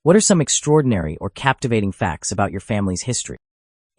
What are some extraordinary or captivating facts about your family's history?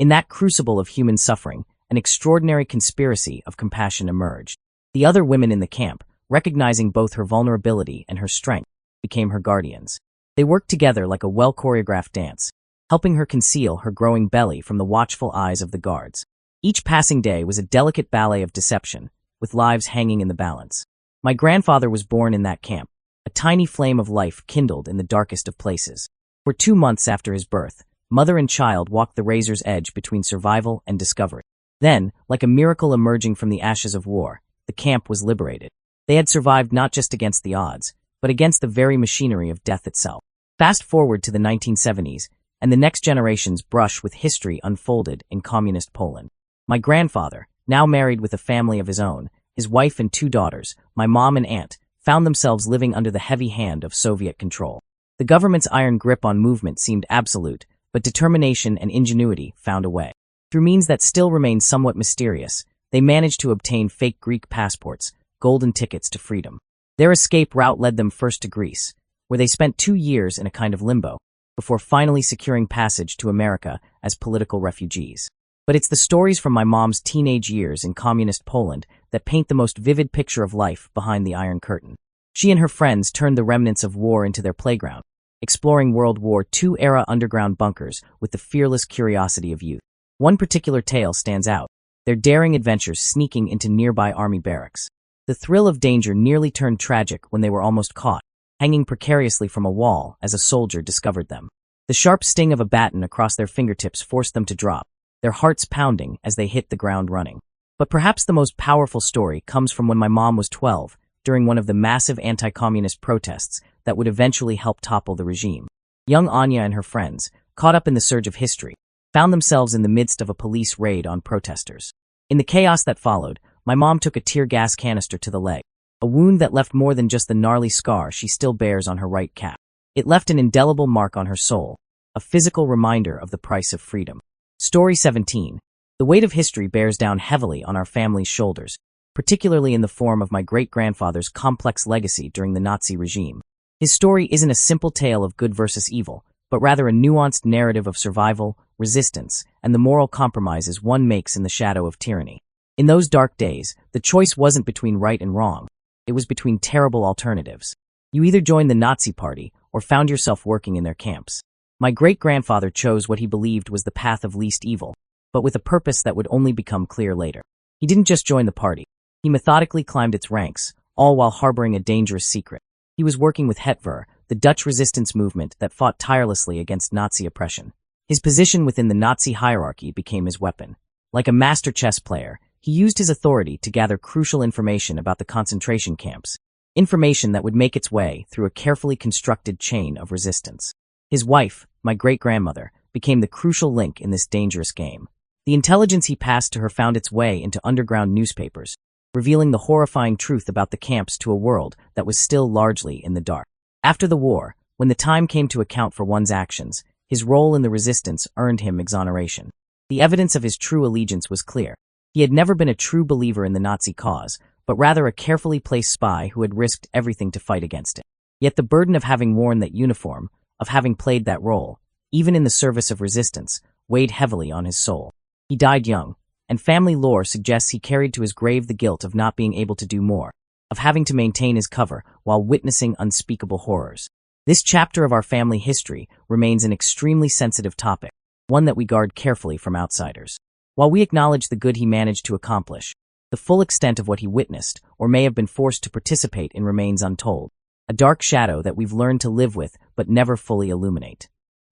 In that crucible of human suffering, an extraordinary conspiracy of compassion emerged. The other women in the camp, recognizing both her vulnerability and her strength, became her guardians. They worked together like a well-choreographed dance, helping her conceal her growing belly from the watchful eyes of the guards. Each passing day was a delicate ballet of deception, with lives hanging in the balance. My grandfather was born in that camp, a tiny flame of life kindled in the darkest of places. For 2 months after his birth, mother and child walked the razor's edge between survival and discovery. Then, like a miracle emerging from the ashes of war, the camp was liberated. They had survived not just against the odds, but against the very machinery of death itself. Fast forward to the 1970s, and the next generation's brush with history unfolded in communist Poland. My grandfather, now married with a family of his own, his wife and 2 daughters, my mom and aunt, found themselves living under the heavy hand of Soviet control. The government's iron grip on movement seemed absolute, but determination and ingenuity found a way. Through means that still remain somewhat mysterious, they managed to obtain fake Greek passports, golden tickets to freedom. Their escape route led them first to Greece, where they spent 2 years in a kind of limbo, before finally securing passage to America as political refugees. But it's the stories from my mom's teenage years in communist Poland that paint the most vivid picture of life behind the Iron Curtain. She and her friends turned the remnants of war into their playground, exploring World War II-era underground bunkers with the fearless curiosity of youth. One particular tale stands out, their daring adventures sneaking into nearby army barracks. The thrill of danger nearly turned tragic when they were almost caught, hanging precariously from a wall as a soldier discovered them. The sharp sting of a baton across their fingertips forced them to drop, their hearts pounding as they hit the ground running. But perhaps the most powerful story comes from when my mom was 12, during one of the massive anti-communist protests that would eventually help topple the regime. Young Anya and her friends, caught up in the surge of history, found themselves in the midst of a police raid on protesters. In the chaos that followed, my mom took a tear gas canister to the leg, a wound that left more than just the gnarly scar she still bears on her right calf. It left an indelible mark on her soul, a physical reminder of the price of freedom. Story 17. The weight of history bears down heavily on our family's shoulders, particularly in the form of my great-grandfather's complex legacy during the Nazi regime. His story isn't a simple tale of good versus evil, but rather a nuanced narrative of survival, resistance, and the moral compromises one makes in the shadow of tyranny. In those dark days, the choice wasn't between right and wrong. It was between terrible alternatives. You either joined the Nazi Party or found yourself working in their camps. My great-grandfather chose what he believed was the path of least evil, but with a purpose that would only become clear later. He didn't just join the party. He methodically climbed its ranks, all while harboring a dangerous secret. He was working with Het-Ver, the Dutch resistance movement that fought tirelessly against Nazi oppression. His position within the Nazi hierarchy became his weapon. Like a master chess player, he used his authority to gather crucial information about the concentration camps, information that would make its way through a carefully constructed chain of resistance. His wife, my great-grandmother, became the crucial link in this dangerous game. The intelligence he passed to her found its way into underground newspapers, revealing the horrifying truth about the camps to a world that was still largely in the dark. After the war, when the time came to account for one's actions, his role in the resistance earned him exoneration. The evidence of his true allegiance was clear. He had never been a true believer in the Nazi cause, but rather a carefully placed spy who had risked everything to fight against it. Yet the burden of having worn that uniform, of having played that role, even in the service of resistance, weighed heavily on his soul. He died young, and family lore suggests he carried to his grave the guilt of not being able to do more, of having to maintain his cover while witnessing unspeakable horrors. This chapter of our family history remains an extremely sensitive topic, one that we guard carefully from outsiders. While we acknowledge the good he managed to accomplish, the full extent of what he witnessed or may have been forced to participate in remains untold, a dark shadow that we've learned to live with but never fully illuminate.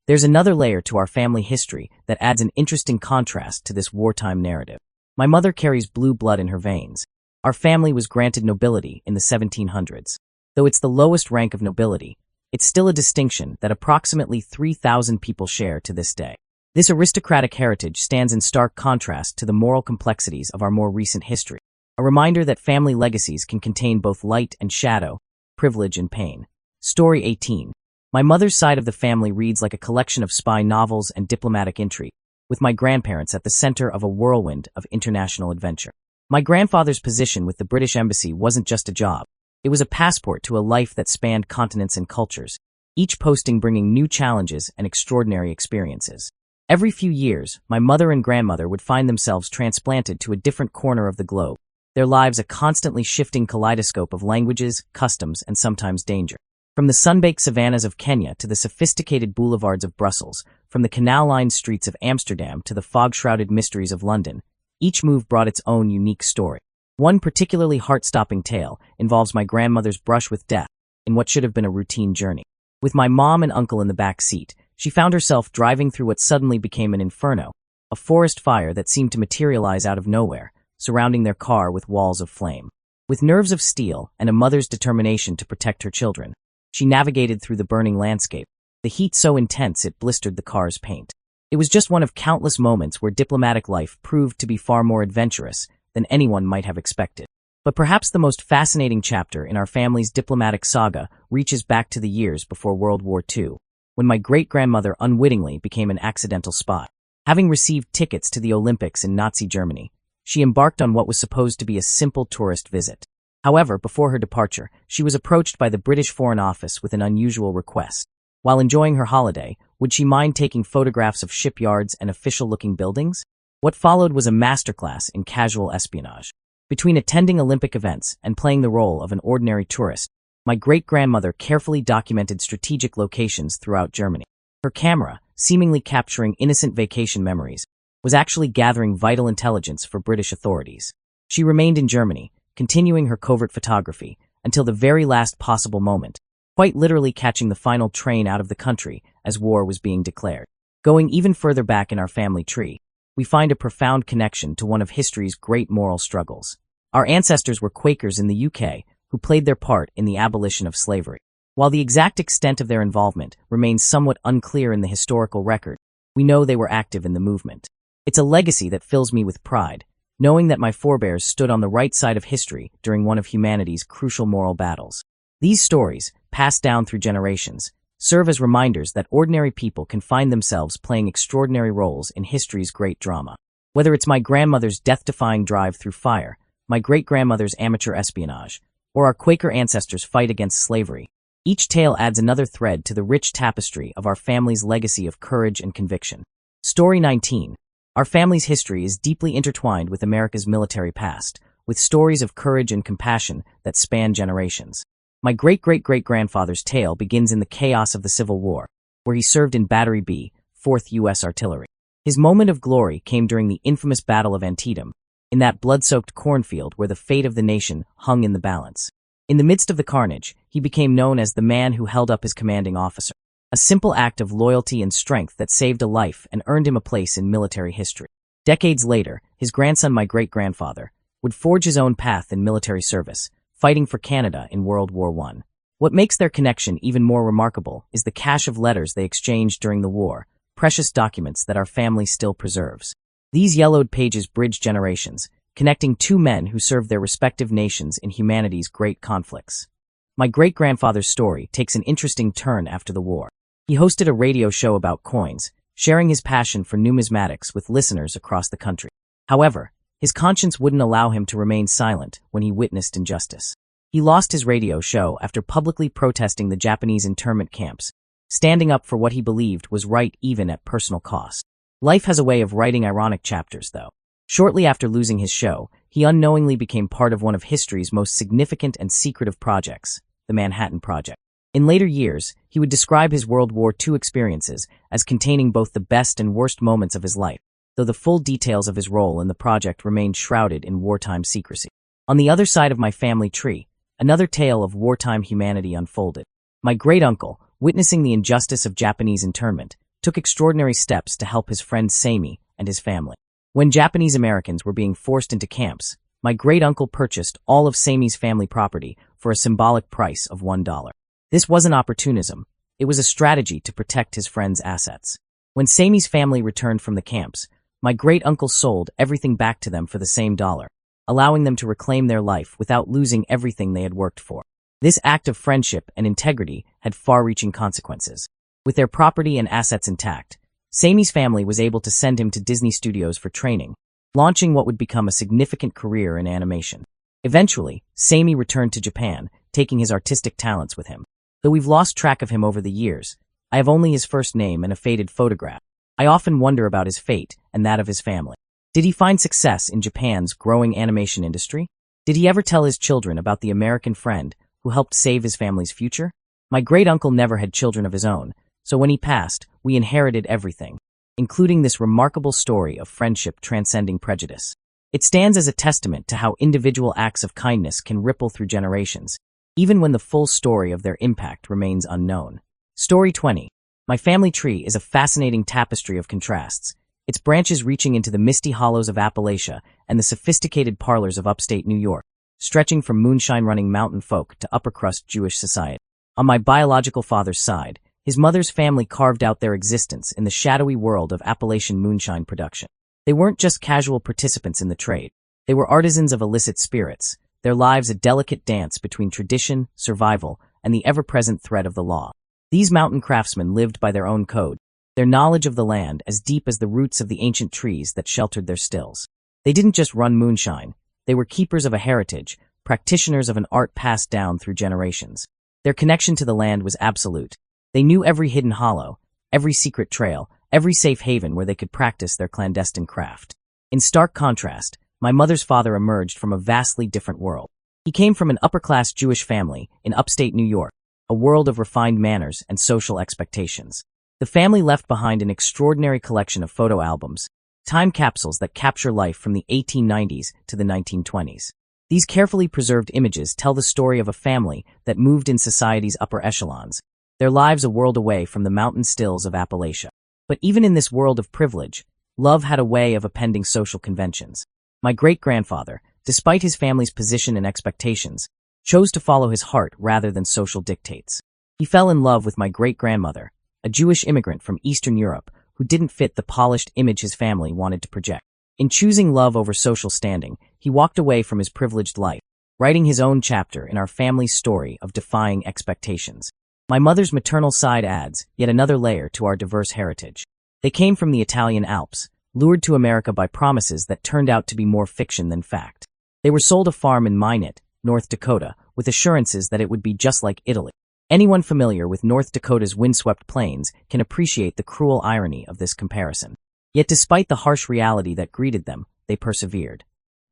There's another layer to our family history that adds an interesting contrast to this wartime narrative. My mother carries blue blood in her veins. Our family was granted nobility in the 1700s. Though it's the lowest rank of nobility, it's still a distinction that approximately 3,000 people share to this day. This aristocratic heritage stands in stark contrast to the moral complexities of our more recent history, a reminder that family legacies can contain both light and shadow, privilege and pain. Story 18. My mother's side of the family reads like a collection of spy novels and diplomatic intrigue, with my grandparents at the center of a whirlwind of international adventure. My grandfather's position with the British Embassy wasn't just a job. It was a passport to a life that spanned continents and cultures. each posting bringing new challenges and extraordinary experiences. Every few years, my mother and grandmother would find themselves transplanted to a different corner of the globe, their lives a constantly shifting kaleidoscope of languages, customs, and sometimes danger. From the sun-baked savannas of Kenya to the sophisticated boulevards of Brussels, from the canal-lined streets of Amsterdam to the fog-shrouded mysteries of London, each move brought its own unique story. One particularly heart-stopping tale involves my grandmother's brush with death in what should have been a routine journey. With my mom and uncle in the back seat, she found herself driving through what suddenly became an inferno, a forest fire that seemed to materialize out of nowhere, surrounding their car with walls of flame. With nerves of steel and a mother's determination to protect her children, she navigated through the burning landscape, the heat so intense it blistered the car's paint. It was just one of countless moments where diplomatic life proved to be far more adventurous than anyone might have expected. But perhaps the most fascinating chapter in our family's diplomatic saga reaches back to the years before World War II, when my great-grandmother unwittingly became an accidental spy. Having received tickets to the Olympics in Nazi Germany, she embarked on what was supposed to be a simple tourist visit. However, before her departure, she was approached by the British Foreign Office with an unusual request. While enjoying her holiday, would she mind taking photographs of shipyards and official-looking buildings? What followed was a masterclass in casual espionage. Between attending Olympic events and playing the role of an ordinary tourist, my great-grandmother carefully documented strategic locations throughout Germany. Her camera, seemingly capturing innocent vacation memories, was actually gathering vital intelligence for British authorities. She remained in Germany, continuing her covert photography until the very last possible moment, quite literally catching the final train out of the country as war was being declared. Going even further back in our family tree, we find a profound connection to one of history's great moral struggles. Our ancestors were Quakers in the UK who played their part in the abolition of slavery. While the exact extent of their involvement remains somewhat unclear in the historical record, we know they were active in the movement. It's a legacy that fills me with pride, knowing that my forebears stood on the right side of history during one of humanity's crucial moral battles. These stories, passed down through generations, serve as reminders that ordinary people can find themselves playing extraordinary roles in history's great drama. Whether it's my grandmother's death-defying drive through fire, my great-grandmother's amateur espionage, or our Quaker ancestors' fight against slavery, each tale adds another thread to the rich tapestry of our family's legacy of courage and conviction. Story 19. Our family's history is deeply intertwined with America's military past, with stories of courage and compassion that span generations. My great-great-great-grandfather's tale begins in the chaos of the Civil War, where he served in Battery B, 4th U.S. Artillery. His moment of glory came during the infamous Battle of Antietam, in that blood-soaked cornfield where the fate of the nation hung in the balance. In the midst of the carnage, he became known as the man who held up his commanding officer, a simple act of loyalty and strength that saved a life and earned him a place in military history. Decades later, his grandson, my great-grandfather, would forge his own path in military service, fighting for Canada in World War I. What makes their connection even more remarkable is the cache of letters they exchanged during the war, precious documents that our family still preserves. These yellowed pages bridge generations, connecting two men who served their respective nations in humanity's great conflicts. My great-grandfather's story takes an interesting turn after the war. He hosted a radio show about coins, sharing his passion for numismatics with listeners across the country. However, his conscience wouldn't allow him to remain silent when he witnessed injustice. He lost his radio show after publicly protesting the Japanese internment camps, standing up for what he believed was right even at personal cost. Life has a way of writing ironic chapters, though. Shortly after losing his show, he unknowingly became part of one of history's most significant and secretive projects, the Manhattan Project. In later years, he would describe his World War II experiences as containing both the best and worst moments of his life, though the full details of his role in the project remained shrouded in wartime secrecy. On the other side of my family tree, another tale of wartime humanity unfolded. My great-uncle, witnessing the injustice of Japanese internment, took extraordinary steps to help his friend Sammy and his family. When Japanese Americans were being forced into camps, my great-uncle purchased all of Sammy's family property for a symbolic price of $1. This wasn't opportunism, it was a strategy to protect his friend's assets. When Sammy's family returned from the camps, my great-uncle sold everything back to them for the same dollar, allowing them to reclaim their life without losing everything they had worked for. This act of friendship and integrity had far-reaching consequences. With their property and assets intact, Sammy's family was able to send him to Disney Studios for training, launching what would become a significant career in animation. Eventually, Sammy returned to Japan, taking his artistic talents with him. Though we've lost track of him over the years, I have only his first name and a faded photograph. I often wonder about his fate and that of his family. Did he find success in Japan's growing animation industry? Did he ever tell his children about the American friend who helped save his family's future? My great-uncle never had children of his own, so when he passed, we inherited everything, including this remarkable story of friendship transcending prejudice. It stands as a testament to how individual acts of kindness can ripple through generations, even when the full story of their impact remains unknown. Story 20. My family tree is a fascinating tapestry of contrasts, its branches reaching into the misty hollows of Appalachia and the sophisticated parlors of upstate New York, stretching from moonshine-running mountain folk to upper-crust Jewish society. On my biological father's side, his mother's family carved out their existence in the shadowy world of Appalachian moonshine production. They weren't just casual participants in the trade. They were artisans of illicit spirits, their lives a delicate dance between tradition, survival, and the ever-present threat of the law. These mountain craftsmen lived by their own code, their knowledge of the land as deep as the roots of the ancient trees that sheltered their stills. They didn't just run moonshine, they were keepers of a heritage, practitioners of an art passed down through generations. Their connection to the land was absolute. They knew every hidden hollow, every secret trail, every safe haven where they could practice their clandestine craft. In stark contrast, my mother's father emerged from a vastly different world. He came from an upper-class Jewish family in upstate New York, a world of refined manners and social expectations. The family left behind an extraordinary collection of photo albums, time capsules that capture life from the 1890s to the 1920s. These carefully preserved images tell the story of a family that moved in society's upper echelons, their lives a world away from the mountain stills of Appalachia. But even in this world of privilege, love had a way of appending social conventions. My great-grandfather, despite his family's position and expectations, chose to follow his heart rather than social dictates. He fell in love with my great-grandmother, a Jewish immigrant from Eastern Europe who didn't fit the polished image his family wanted to project. In choosing love over social standing, he walked away from his privileged life, writing his own chapter in our family's story of defying expectations. My mother's maternal side adds yet another layer to our diverse heritage. They came from the Italian Alps, lured to America by promises that turned out to be more fiction than fact. They were sold a farm in Minot, North Dakota, with assurances that it would be just like Italy. Anyone familiar with North Dakota's windswept plains can appreciate the cruel irony of this comparison. Yet despite the harsh reality that greeted them, they persevered.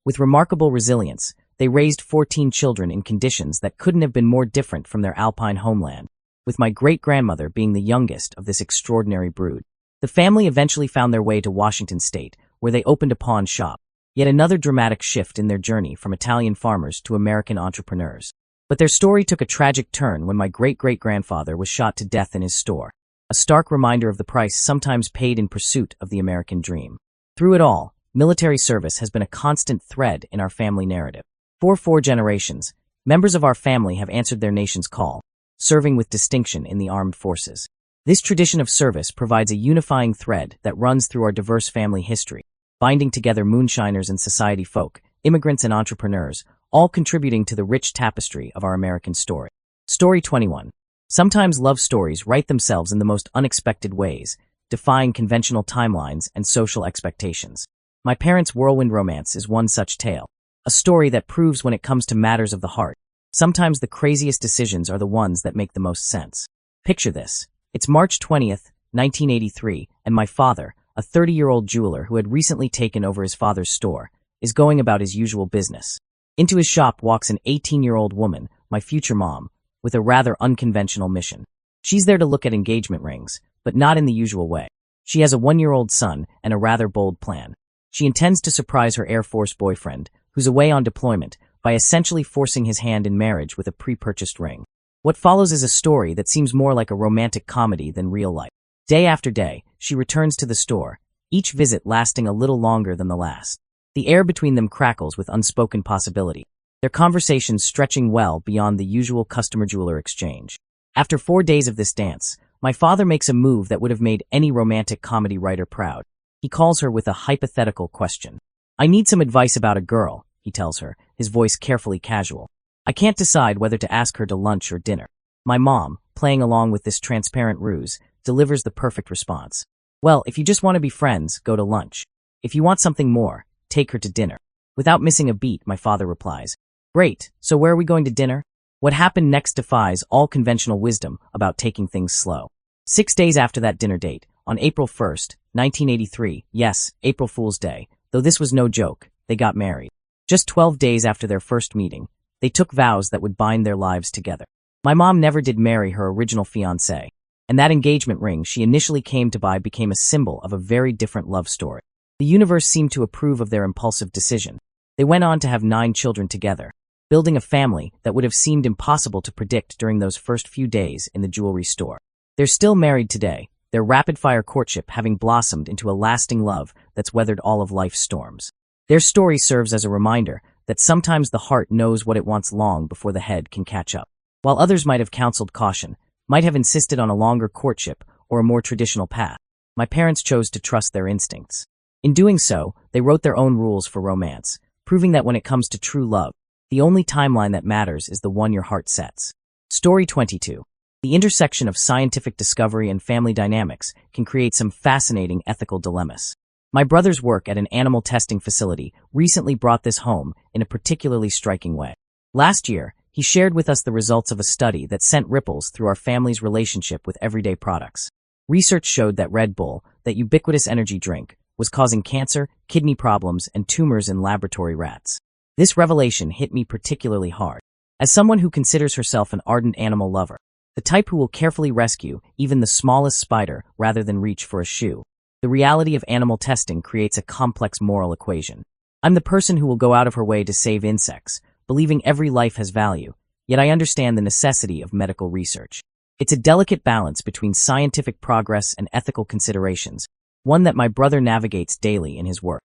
With remarkable resilience, they raised 14 children in conditions that couldn't have been more different from their alpine homeland, with my great-grandmother being the youngest of this extraordinary brood. The family eventually found their way to Washington state, where they opened a pawn shop, yet another dramatic shift in their journey from Italian farmers to American entrepreneurs. But their story took a tragic turn when my great-great-grandfather was shot to death in his store, a stark reminder of the price sometimes paid in pursuit of the American dream. Through it all, military service has been a constant thread in our family narrative. For 4 generations, members of our family have answered their nation's call, serving with distinction in the armed forces. This tradition of service provides a unifying thread that runs through our diverse family history, binding together moonshiners and society folk, immigrants and entrepreneurs, all contributing to the rich tapestry of our American story. Story 21. Sometimes love stories write themselves in the most unexpected ways, defying conventional timelines and social expectations. My parents' whirlwind romance is one such tale, a story that proves when it comes to matters of the heart, sometimes the craziest decisions are the ones that make the most sense. Picture this. It's March 20th, 1983, and my father, a 30-year-old jeweler who had recently taken over his father's store, is going about his usual business. Into his shop walks an 18-year-old woman, my future mom, with a rather unconventional mission. She's there to look at engagement rings, but not in the usual way. She has a 1-year-old son and a rather bold plan. She intends to surprise her Air Force boyfriend, who's away on deployment, by essentially forcing his hand in marriage with a pre-purchased ring. What follows is a story that seems more like a romantic comedy than real life. Day after day, she returns to the store, each visit lasting a little longer than the last. The air between them crackles with unspoken possibility, their conversations stretching well beyond the usual customer-jeweler exchange. After 4 days of this dance, my father makes a move that would have made any romantic comedy writer proud. He calls her with a hypothetical question. "I need some advice about a girl," he tells her, his voice carefully casual. "I can't decide whether to ask her to lunch or dinner." My mom, playing along with this transparent ruse, delivers the perfect response. "Well, if you just want to be friends, go to lunch. If you want something more, take her to dinner." Without missing a beat, my father replies, "Great, so where are we going to dinner?" What happened next defies all conventional wisdom about taking things slow. 6 days after that dinner date, on April 1st, 1983, yes, April Fool's Day, though this was no joke, they got married. Just 12 days after their first meeting, they took vows that would bind their lives together. My mom never did marry her original fiancé, and that engagement ring she initially came to buy became a symbol of a very different love story. The universe seemed to approve of their impulsive decision. They went on to have 9 children together, building a family that would have seemed impossible to predict during those first few days in the jewelry store. They're still married today, their rapid-fire courtship having blossomed into a lasting love that's weathered all of life's storms. Their story serves as a reminder that sometimes the heart knows what it wants long before the head can catch up. While others might have counseled caution, might have insisted on a longer courtship or a more traditional path, my parents chose to trust their instincts. In doing so, they wrote their own rules for romance, proving that when it comes to true love, the only timeline that matters is the one your heart sets. Story 22. The intersection of scientific discovery and family dynamics can create some fascinating ethical dilemmas. My brother's work at an animal testing facility recently brought this home in a particularly striking way. Last year, he shared with us the results of a study that sent ripples through our family's relationship with everyday products. Research showed that Red Bull, that ubiquitous energy drink, was causing cancer, kidney problems, and tumors in laboratory rats. This revelation hit me particularly hard. As someone who considers herself an ardent animal lover, the type who will carefully rescue even the smallest spider rather than reach for a shoe, the reality of animal testing creates a complex moral equation. I'm the person who will go out of her way to save insects, believing every life has value, yet I understand the necessity of medical research. It's a delicate balance between scientific progress and ethical considerations, one that my brother navigates daily in his work.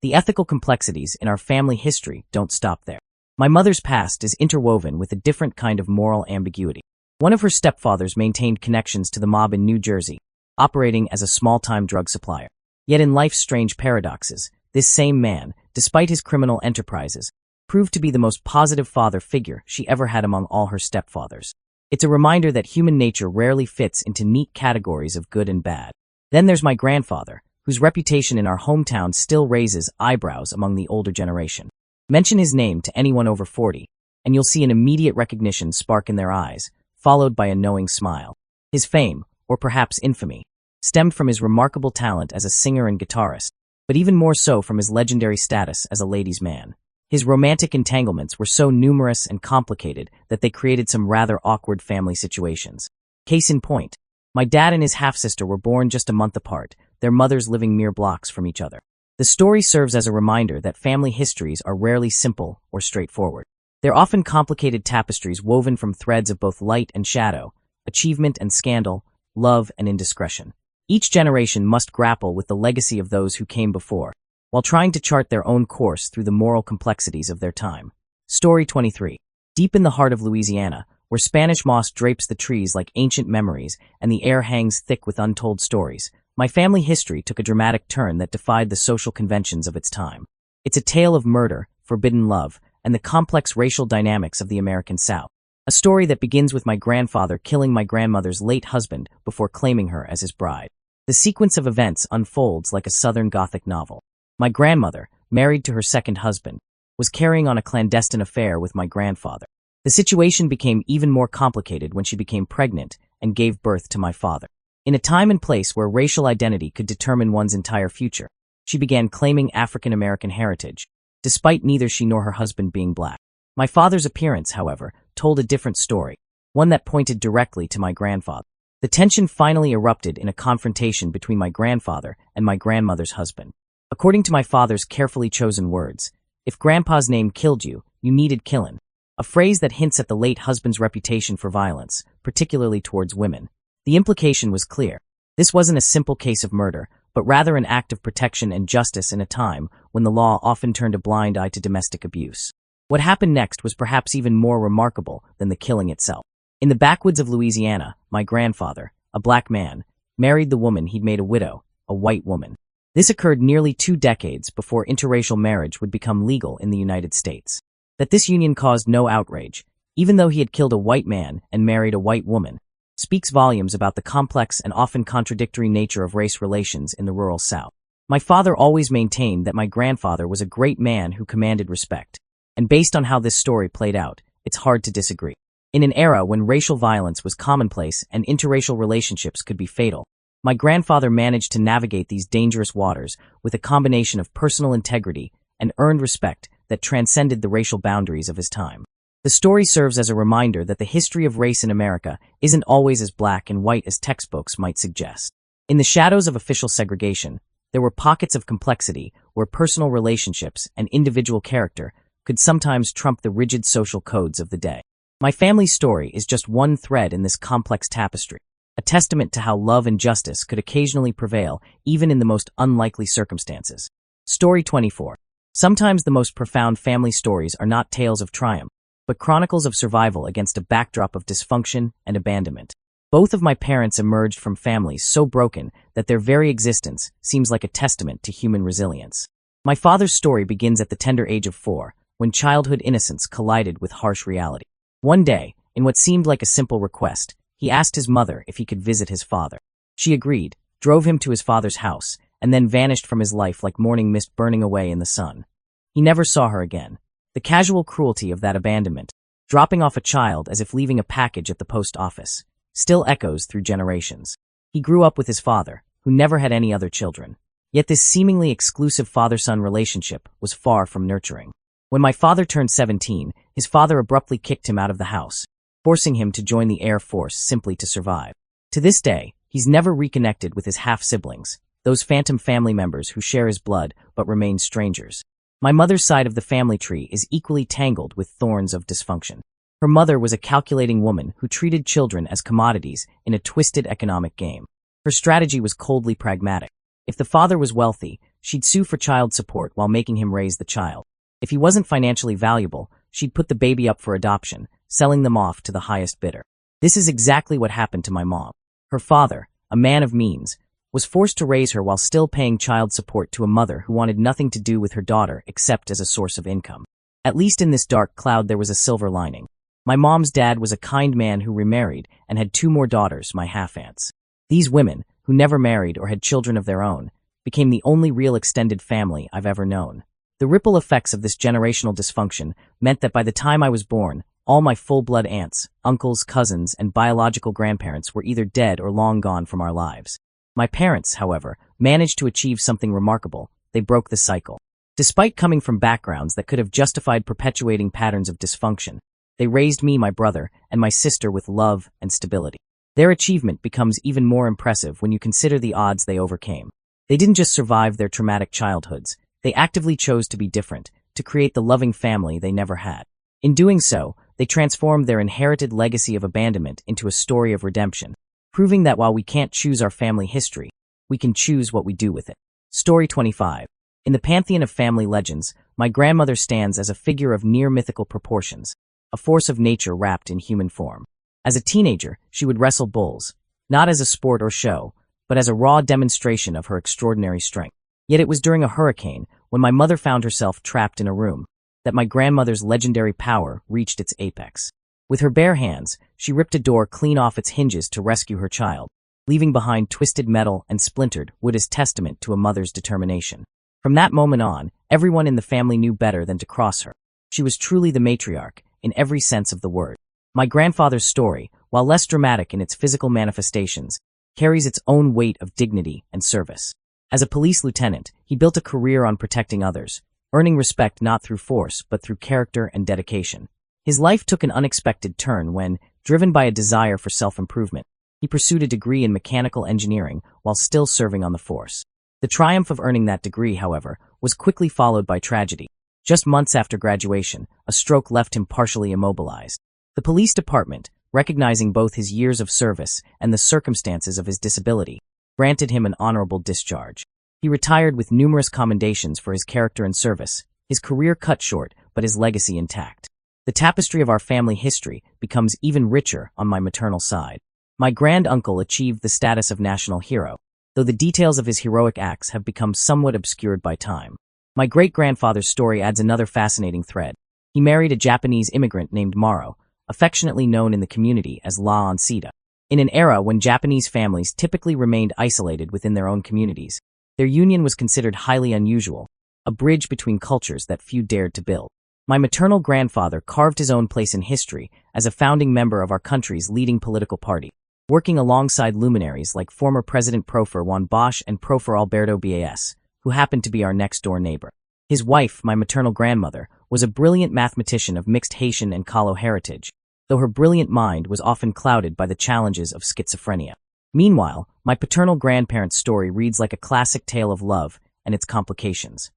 The ethical complexities in our family history don't stop there. My mother's past is interwoven with a different kind of moral ambiguity. One of her stepfathers maintained connections to the mob in New Jersey, operating as a small-time drug supplier. Yet in life's strange paradoxes, this same man, despite his criminal enterprises, proved to be the most positive father figure she ever had among all her stepfathers. It's a reminder that human nature rarely fits into neat categories of good and bad. Then there's my grandfather, whose reputation in our hometown still raises eyebrows among the older generation. Mention his name to anyone over 40, and you'll see an immediate recognition spark in their eyes, followed by a knowing smile. His fame, or perhaps infamy, stemmed from his remarkable talent as a singer and guitarist, but even more so from his legendary status as a ladies' man. His romantic entanglements were so numerous and complicated that they created some rather awkward family situations. Case in point, my dad and his half-sister were born just a month apart, their mothers living mere blocks from each other. The story serves as a reminder that family histories are rarely simple or straightforward. They're often complicated tapestries woven from threads of both light and shadow, achievement and scandal, love and indiscretion. Each generation must grapple with the legacy of those who came before, while trying to chart their own course through the moral complexities of their time. Story 23. Deep in the heart of Louisiana, where Spanish moss drapes the trees like ancient memories and the air hangs thick with untold stories, my family history took a dramatic turn that defied the social conventions of its time. It's a tale of murder, forbidden love, and the complex racial dynamics of the American South. A story that begins with my grandfather killing my grandmother's late husband before claiming her as his bride. The sequence of events unfolds like a Southern Gothic novel. My grandmother, married to her second husband, was carrying on a clandestine affair with my grandfather. The situation became even more complicated when she became pregnant and gave birth to my father. In a time and place where racial identity could determine one's entire future, she began claiming African American heritage, despite neither she nor her husband being black. My father's appearance, however, told a different story, one that pointed directly to my grandfather. The tension finally erupted in a confrontation between my grandfather and my grandmother's husband. According to my father's carefully chosen words, "If Grandpa's name killed you, you needed killin'," a phrase that hints at the late husband's reputation for violence, particularly towards women. The implication was clear. This wasn't a simple case of murder, but rather an act of protection and justice in a time when the law often turned a blind eye to domestic abuse. What happened next was perhaps even more remarkable than the killing itself. In the backwoods of Louisiana, my grandfather, a black man, married the woman he'd made a widow, a white woman. This occurred nearly 2 decades before interracial marriage would become legal in the United States. That this union caused no outrage, even though he had killed a white man and married a white woman, speaks volumes about the complex and often contradictory nature of race relations in the rural South. My father always maintained that my grandfather was a great man who commanded respect, and based on how this story played out, it's hard to disagree. In an era when racial violence was commonplace and interracial relationships could be fatal, my grandfather managed to navigate these dangerous waters with a combination of personal integrity and earned respect that transcended the racial boundaries of his time. The story serves as a reminder that the history of race in America isn't always as black and white as textbooks might suggest. In the shadows of official segregation, there were pockets of complexity where personal relationships and individual character could sometimes trump the rigid social codes of the day. My family's story is just one thread in this complex tapestry, a testament to how love and justice could occasionally prevail even in the most unlikely circumstances. Story 24. Sometimes the most profound family stories are not tales of triumph, but chronicles of survival against a backdrop of dysfunction and abandonment. Both of my parents emerged from families so broken that their very existence seems like a testament to human resilience. My father's story begins at the tender age of 4, when childhood innocence collided with harsh reality. One day, in what seemed like a simple request, he asked his mother if he could visit his father. She agreed, drove him to his father's house, and then vanished from his life like morning mist burning away in the sun. He never saw her again. The casual cruelty of that abandonment, dropping off a child as if leaving a package at the post office, still echoes through generations. He grew up with his father, who never had any other children. Yet this seemingly exclusive father-son relationship was far from nurturing. When my father turned 17, his father abruptly kicked him out of the house, forcing him to join the Air Force simply to survive. To this day, he's never reconnected with his half-siblings, those phantom family members who share his blood but remain strangers. My mother's side of the family tree is equally tangled with thorns of dysfunction. Her mother was a calculating woman who treated children as commodities in a twisted economic game. Her strategy was coldly pragmatic. If the father was wealthy, she'd sue for child support while making him raise the child. If he wasn't financially valuable, she'd put the baby up for adoption, selling them off to the highest bidder. This is exactly what happened to my mom. Her father, a man of means, was forced to raise her while still paying child support to a mother who wanted nothing to do with her daughter except as a source of income. At least in this dark cloud there was a silver lining. My mom's dad was a kind man who remarried and had 2 more daughters, my half-aunts. These women, who never married or had children of their own, became the only real extended family I've ever known. The ripple effects of this generational dysfunction meant that by the time I was born, all my full-blood aunts, uncles, cousins, and biological grandparents were either dead or long gone from our lives. My parents, however, managed to achieve something remarkable. They broke the cycle. Despite coming from backgrounds that could have justified perpetuating patterns of dysfunction, they raised me, my brother, and my sister with love and stability. Their achievement becomes even more impressive when you consider the odds they overcame. They didn't just survive their traumatic childhoods, they actively chose to be different, to create the loving family they never had. In doing so, they transformed their inherited legacy of abandonment into a story of redemption, proving that while we can't choose our family history, we can choose what we do with it. Story 25. In the pantheon of family legends, my grandmother stands as a figure of near-mythical proportions, a force of nature wrapped in human form. As a teenager, she would wrestle bulls, not as a sport or show, but as a raw demonstration of her extraordinary strength. Yet it was during a hurricane, when my mother found herself trapped in a room, that my grandmother's legendary power reached its apex. With her bare hands, she ripped a door clean off its hinges to rescue her child, leaving behind twisted metal and splintered wood as testament to a mother's determination. From that moment on, everyone in the family knew better than to cross her. She was truly the matriarch, in every sense of the word. My grandfather's story, while less dramatic in its physical manifestations, carries its own weight of dignity and service. As a police lieutenant, he built a career on protecting others, earning respect not through force but through character and dedication. His life took an unexpected turn when, driven by a desire for self-improvement, he pursued a degree in mechanical engineering while still serving on the force. The triumph of earning that degree, however, was quickly followed by tragedy. Just months after graduation, a stroke left him partially immobilized. The police department, recognizing both his years of service and the circumstances of his disability, granted him an honorable discharge. He retired with numerous commendations for his character and service, his career cut short but his legacy intact. The tapestry of our family history becomes even richer on my maternal side. My grand-uncle achieved the status of national hero, though the details of his heroic acts have become somewhat obscured by time. My great-grandfather's story adds another fascinating thread. He married a Japanese immigrant named Maro, affectionately known in the community as La Oncida. In an era when Japanese families typically remained isolated within their own communities, their union was considered highly unusual, a bridge between cultures that few dared to build. My maternal grandfather carved his own place in history as a founding member of our country's leading political party, working alongside luminaries like former President Professor Juan Bosch and Professor Alberto Bas, who happened to be our next-door neighbor. His wife, my maternal grandmother, was a brilliant mathematician of mixed Haitian and Kalo heritage, though her brilliant mind was often clouded by the challenges of schizophrenia. Meanwhile, my paternal grandparents' story reads like a classic tale of love and its complications.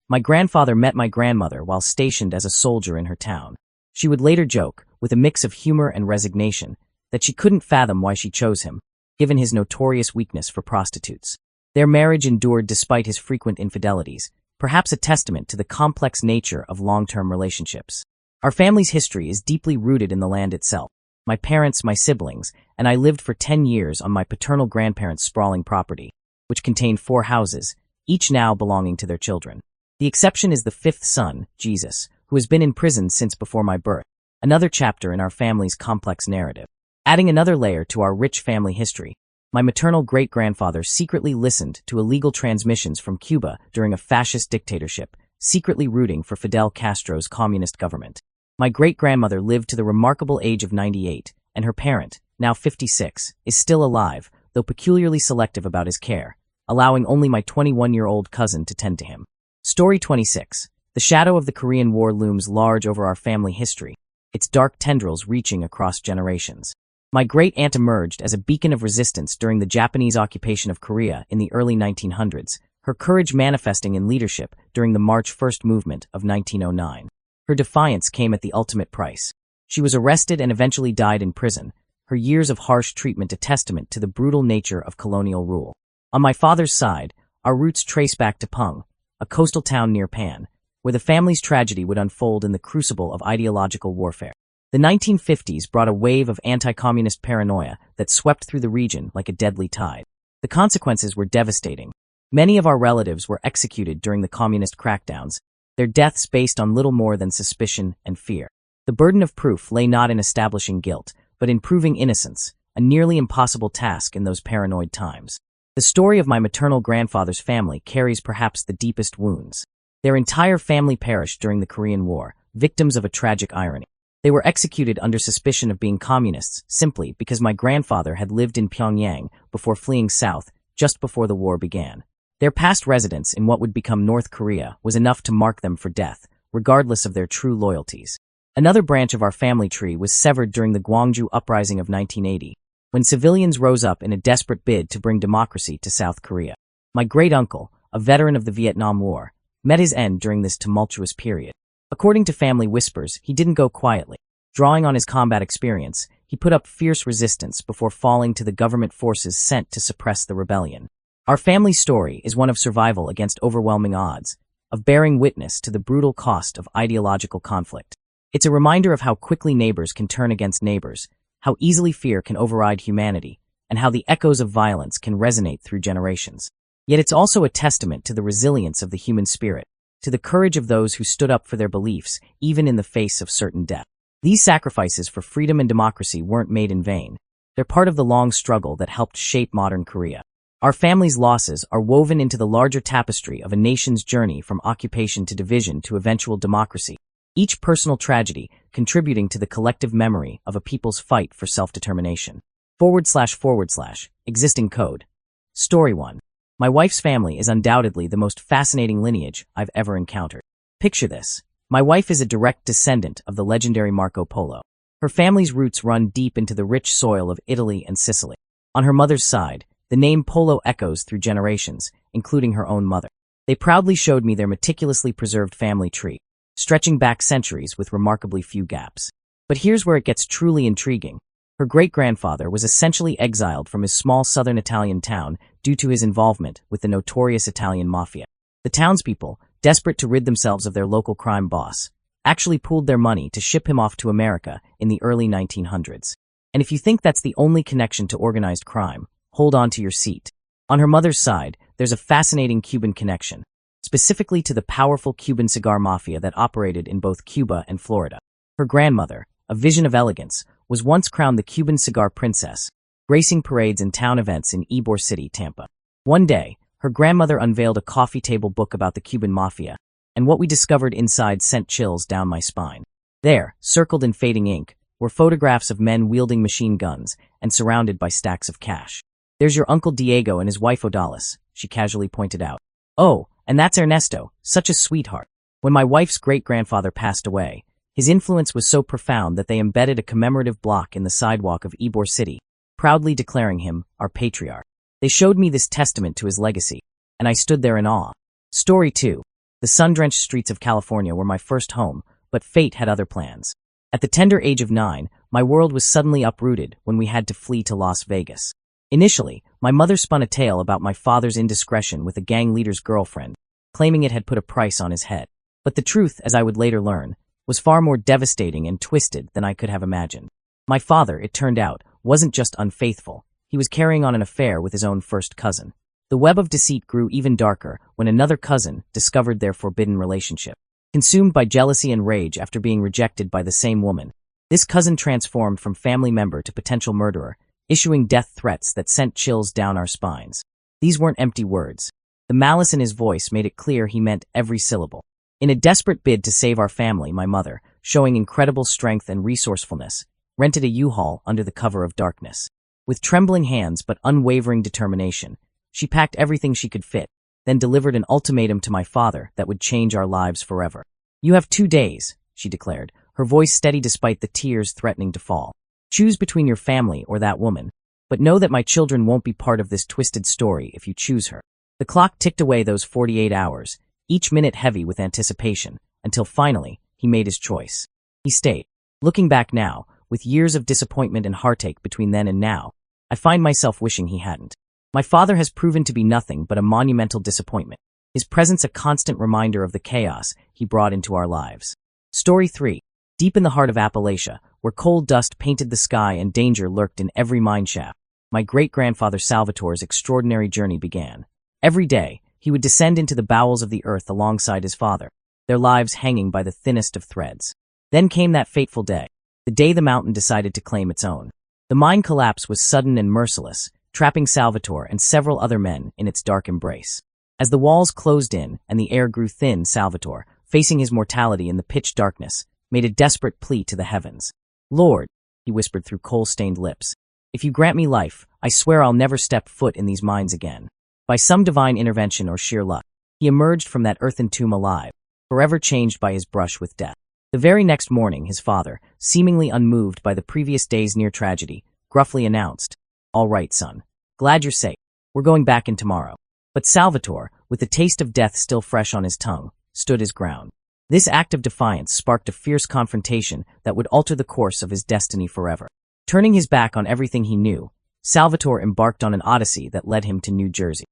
My grandfather met my grandmother while stationed as a soldier in her town. She would later joke, with a mix of humor and resignation, that she couldn't fathom why she chose him, given his notorious weakness for prostitutes. Their marriage endured despite his frequent infidelities, perhaps a testament to the complex nature of long-term relationships. Our family's history is deeply rooted in the land itself. My parents, my siblings, and I lived for 10 years on my paternal grandparents' sprawling property, which contained 4 houses, each now belonging to their children. The exception is the 5th son, Jesus, who has been in prison since before my birth, another chapter in our family's complex narrative. Adding another layer to our rich family history, my maternal great-grandfather secretly listened to illegal transmissions from Cuba during a fascist dictatorship, secretly rooting for Fidel Castro's communist government. My great-grandmother lived to the remarkable age of 98, and her parent, now 56, is still alive, though peculiarly selective about his care, allowing only my 21-year-old cousin to tend to him. Story 26. The shadow of the Korean War looms large over our family history, its dark tendrils reaching across generations. My great-aunt emerged as a beacon of resistance during the Japanese occupation of Korea in the early 1900s, her courage manifesting in leadership during the March 1st movement of 1909. Her defiance came at the ultimate price. She was arrested and eventually died in prison, her years of harsh treatment a testament to the brutal nature of colonial rule. On my father's side, our roots trace back to Pung, a coastal town near Pan, where the family's tragedy would unfold in the crucible of ideological warfare. The 1950s brought a wave of anti-communist paranoia that swept through the region like a deadly tide. The consequences were devastating. Many of our relatives were executed during the communist crackdowns, their deaths based on little more than suspicion and fear. The burden of proof lay not in establishing guilt, but in proving innocence, a nearly impossible task in those paranoid times. The story of my maternal grandfather's family carries perhaps the deepest wounds. Their entire family perished during the Korean War, victims of a tragic irony. They were executed under suspicion of being communists simply because my grandfather had lived in Pyongyang before fleeing south just before the war began. Their past residence in what would become North Korea was enough to mark them for death, regardless of their true loyalties. Another branch of our family tree was severed during the Gwangju Uprising of 1980, when civilians rose up in a desperate bid to bring democracy to South Korea. My great-uncle, a veteran of the Vietnam War, met his end during this tumultuous period. According to family whispers, he didn't go quietly. Drawing on his combat experience, he put up fierce resistance before falling to the government forces sent to suppress the rebellion. Our family story is one of survival against overwhelming odds, of bearing witness to the brutal cost of ideological conflict. It's a reminder of how quickly neighbors can turn against neighbors, how easily fear can override humanity, and how the echoes of violence can resonate through generations. Yet it's also a testament to the resilience of the human spirit, to the courage of those who stood up for their beliefs, even in the face of certain death. These sacrifices for freedom and democracy weren't made in vain. They're part of the long struggle that helped shape modern Korea. Our family's losses are woven into the larger tapestry of a nation's journey from occupation to division to eventual democracy, each personal tragedy contributing to the collective memory of a people's fight for self-determination. / Existing code. Story 1. My wife's family is undoubtedly the most fascinating lineage I've ever encountered. Picture this. My wife is a direct descendant of the legendary Marco Polo. Her family's roots run deep into the rich soil of Italy and Sicily. On her mother's side, the name Polo echoes through generations, including her own mother. They proudly showed me their meticulously preserved family tree, stretching back centuries with remarkably few gaps. But here's where it gets truly intriguing. Her great-grandfather was essentially exiled from his small southern Italian town due to his involvement with the notorious Italian mafia. The townspeople, desperate to rid themselves of their local crime boss, actually pooled their money to ship him off to America in the early 1900s. And if you think that's the only connection to organized crime, hold on to your seat. On her mother's side, there's a fascinating Cuban connection, specifically to the powerful Cuban cigar mafia that operated in both Cuba and Florida. Her grandmother, a vision of elegance, was once crowned the Cuban cigar princess, gracing parades and town events in Ybor City, Tampa. One day, her grandmother unveiled a coffee table book about the Cuban mafia, and what we discovered inside sent chills down my spine. There, circled in fading ink, were photographs of men wielding machine guns and surrounded by stacks of cash. "There's your Uncle Diego and his wife Odalis," she casually pointed out. "Oh, and that's Ernesto, such a sweetheart." When my wife's great-grandfather passed away, his influence was so profound that they embedded a commemorative block in the sidewalk of Ybor City, proudly declaring him our patriarch. They showed me this testament to his legacy, and I stood there in awe. Story 2. The sun-drenched streets of California were my first home, but fate had other plans. At the tender age of 9, my world was suddenly uprooted when we had to flee to Las Vegas. Initially, my mother spun a tale about my father's indiscretion with a gang leader's girlfriend, claiming it had put a price on his head. But the truth, as I would later learn, was far more devastating and twisted than I could have imagined. My father, it turned out, wasn't just unfaithful. He was carrying on an affair with his own first cousin. The web of deceit grew even darker when another cousin discovered their forbidden relationship. Consumed by jealousy and rage after being rejected by the same woman, this cousin transformed from family member to potential murderer, issuing death threats that sent chills down our spines. These weren't empty words. The malice in his voice made it clear he meant every syllable. In a desperate bid to save our family, my mother, showing incredible strength and resourcefulness, rented a U-Haul under the cover of darkness. With trembling hands but unwavering determination, she packed everything she could fit, then delivered an ultimatum to my father that would change our lives forever. "You have 2 days," she declared, her voice steady despite the tears threatening to fall. "Choose between your family or that woman, but know that my children won't be part of this twisted story if you choose her." The clock ticked away those 48 hours, each minute heavy with anticipation, until finally, he made his choice. He stayed. Looking back now, with years of disappointment and heartache between then and now, I find myself wishing he hadn't. My father has proven to be nothing but a monumental disappointment, his presence a constant reminder of the chaos he brought into our lives. Story 3. Deep in the heart of Appalachia, where coal dust painted the sky and danger lurked in every mine shaft, my great-grandfather Salvatore's extraordinary journey began. Every day, he would descend into the bowels of the earth alongside his father, their lives hanging by the thinnest of threads. Then came that fateful day, the day the mountain decided to claim its own. The mine collapse was sudden and merciless, trapping Salvatore and several other men in its dark embrace. As the walls closed in and the air grew thin, Salvatore, facing his mortality in the pitch darkness, made a desperate plea to the heavens. "Lord," he whispered through coal-stained lips, "if you grant me life, I swear I'll never step foot in these mines again." By some divine intervention or sheer luck, he emerged from that earthen tomb alive, forever changed by his brush with death. The very next morning, his father, seemingly unmoved by the previous day's near tragedy, gruffly announced, "All right, son. Glad you're safe. We're going back in tomorrow." But Salvatore, with the taste of death still fresh on his tongue, stood his ground. This act of defiance sparked a fierce confrontation that would alter the course of his destiny forever. Turning his back on everything he knew, Salvatore embarked on an odyssey that led him to New Jersey.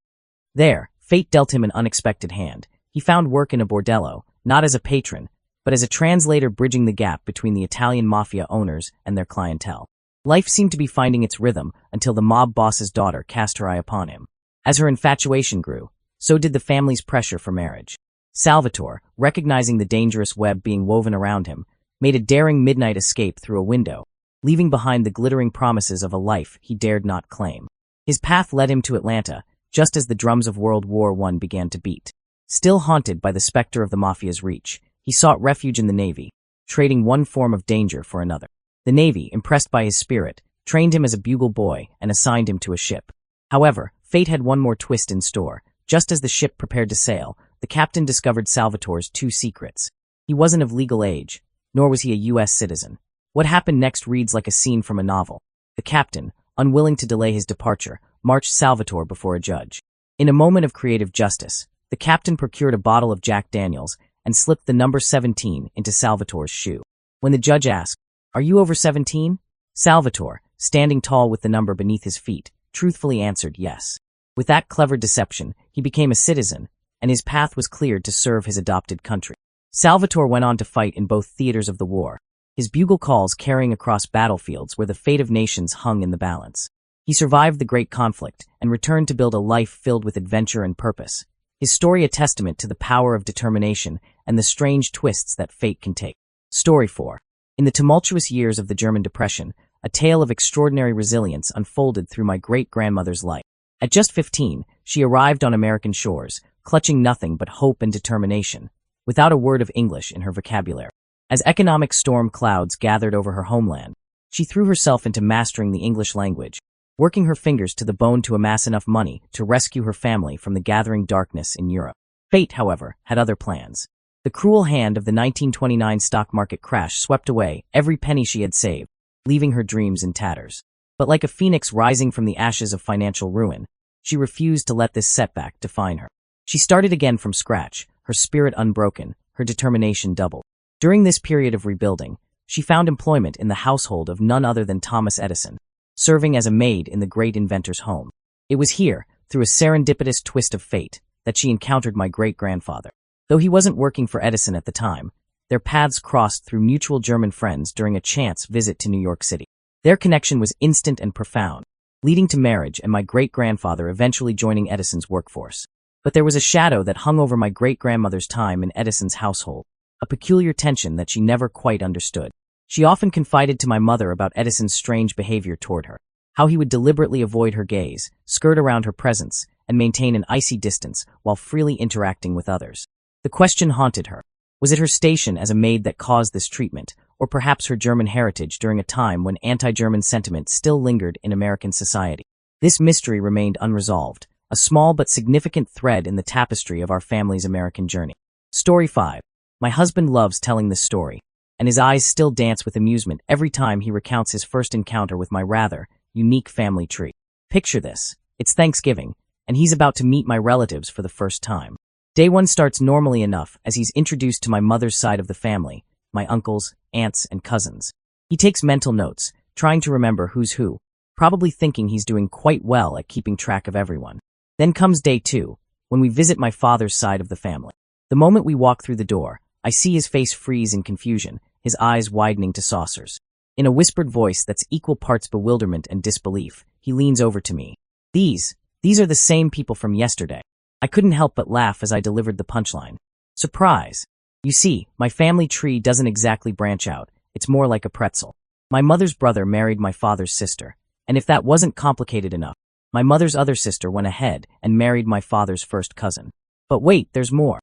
There, fate dealt him an unexpected hand. He found work in a bordello, not as a patron, but as a translator bridging the gap between the Italian mafia owners and their clientele. Life seemed to be finding its rhythm until the mob boss's daughter cast her eye upon him. As her infatuation grew, so did the family's pressure for marriage. Salvatore, recognizing the dangerous web being woven around him, made a daring midnight escape through a window, leaving behind the glittering promises of a life he dared not claim. His path led him to Atlanta, just as the drums of World War I began to beat. Still haunted by the specter of the mafia's reach, he sought refuge in the Navy, trading one form of danger for another. The Navy, impressed by his spirit, trained him as a bugle boy and assigned him to a ship. However, fate had one more twist in store. Just as the ship prepared to sail, the captain discovered Salvatore's 2 secrets. He wasn't of legal age, nor was he a U.S. citizen. What happened next reads like a scene from a novel. The captain, unwilling to delay his departure, marched Salvatore before a judge. In a moment of creative justice, the captain procured a bottle of Jack Daniels and slipped the number 17 into Salvatore's shoe. When the judge asked, "Are you over 17?" Salvatore, standing tall with the number beneath his feet, truthfully answered yes. With that clever deception, he became a citizen, and his path was cleared to serve his adopted country. Salvatore went on to fight in both theaters of the war, his bugle calls carrying across battlefields where the fate of nations hung in the balance. He survived the great conflict and returned to build a life filled with adventure and purpose. His story a testament to the power of determination and the strange twists that fate can take. Story 4. In the tumultuous years of the German Depression, a tale of extraordinary resilience unfolded through my great-grandmother's life. At just 15, she arrived on American shores, clutching nothing but hope and determination. without a word of English in her vocabulary. As economic storm clouds gathered over her homeland, she threw herself into mastering the English language, working her fingers to the bone to amass enough money to rescue her family from the gathering darkness in Europe. Fate, however, had other plans. The cruel hand of the 1929 stock market crash swept away every penny she had saved, leaving her dreams in tatters. But like a phoenix rising from the ashes of financial ruin, she refused to let this setback define her. She started again from scratch, her spirit unbroken, her determination doubled. During this period of rebuilding, she found employment in the household of none other than Thomas Edison, serving as a maid in the great inventor's home. It was here, through a serendipitous twist of fate, that she encountered my great-grandfather. Though he wasn't working for Edison at the time, their paths crossed through mutual German friends during a chance visit to New York City. Their connection was instant and profound, leading to marriage and my great-grandfather eventually joining Edison's workforce. But there was a shadow that hung over my great-grandmother's time in Edison's household, a peculiar tension that she never quite understood. She often confided to my mother about Edison's strange behavior toward her, how he would deliberately avoid her gaze, skirt around her presence, and maintain an icy distance while freely interacting with others. The question haunted her. Was it her station as a maid that caused this treatment, or perhaps her German heritage during a time when anti-German sentiment still lingered in American society? This mystery remained unresolved, a small but significant thread in the tapestry of our family's American journey. Story 5. My husband loves telling this story, and his eyes still dance with amusement every time he recounts his first encounter with my rather unique family tree. Picture this. It's Thanksgiving, and he's about to meet my relatives for the first time. Day one starts normally enough as he's introduced to my mother's side of the family, my uncles, aunts, and cousins. He takes mental notes, trying to remember who's who, probably thinking he's doing quite well at keeping track of everyone. Then comes day 2, when we visit my father's side of the family. The moment we walk through the door, I see his face freeze in confusion, his eyes widening to saucers. In a whispered voice that's equal parts bewilderment and disbelief, he leans over to me. These are the same people from yesterday. I couldn't help but laugh as I delivered the punchline. Surprise! You see, my family tree doesn't exactly branch out, it's more like a pretzel. My mother's brother married my father's sister, and if that wasn't complicated enough, my mother's other sister went ahead and married my father's first cousin. But wait, there's more.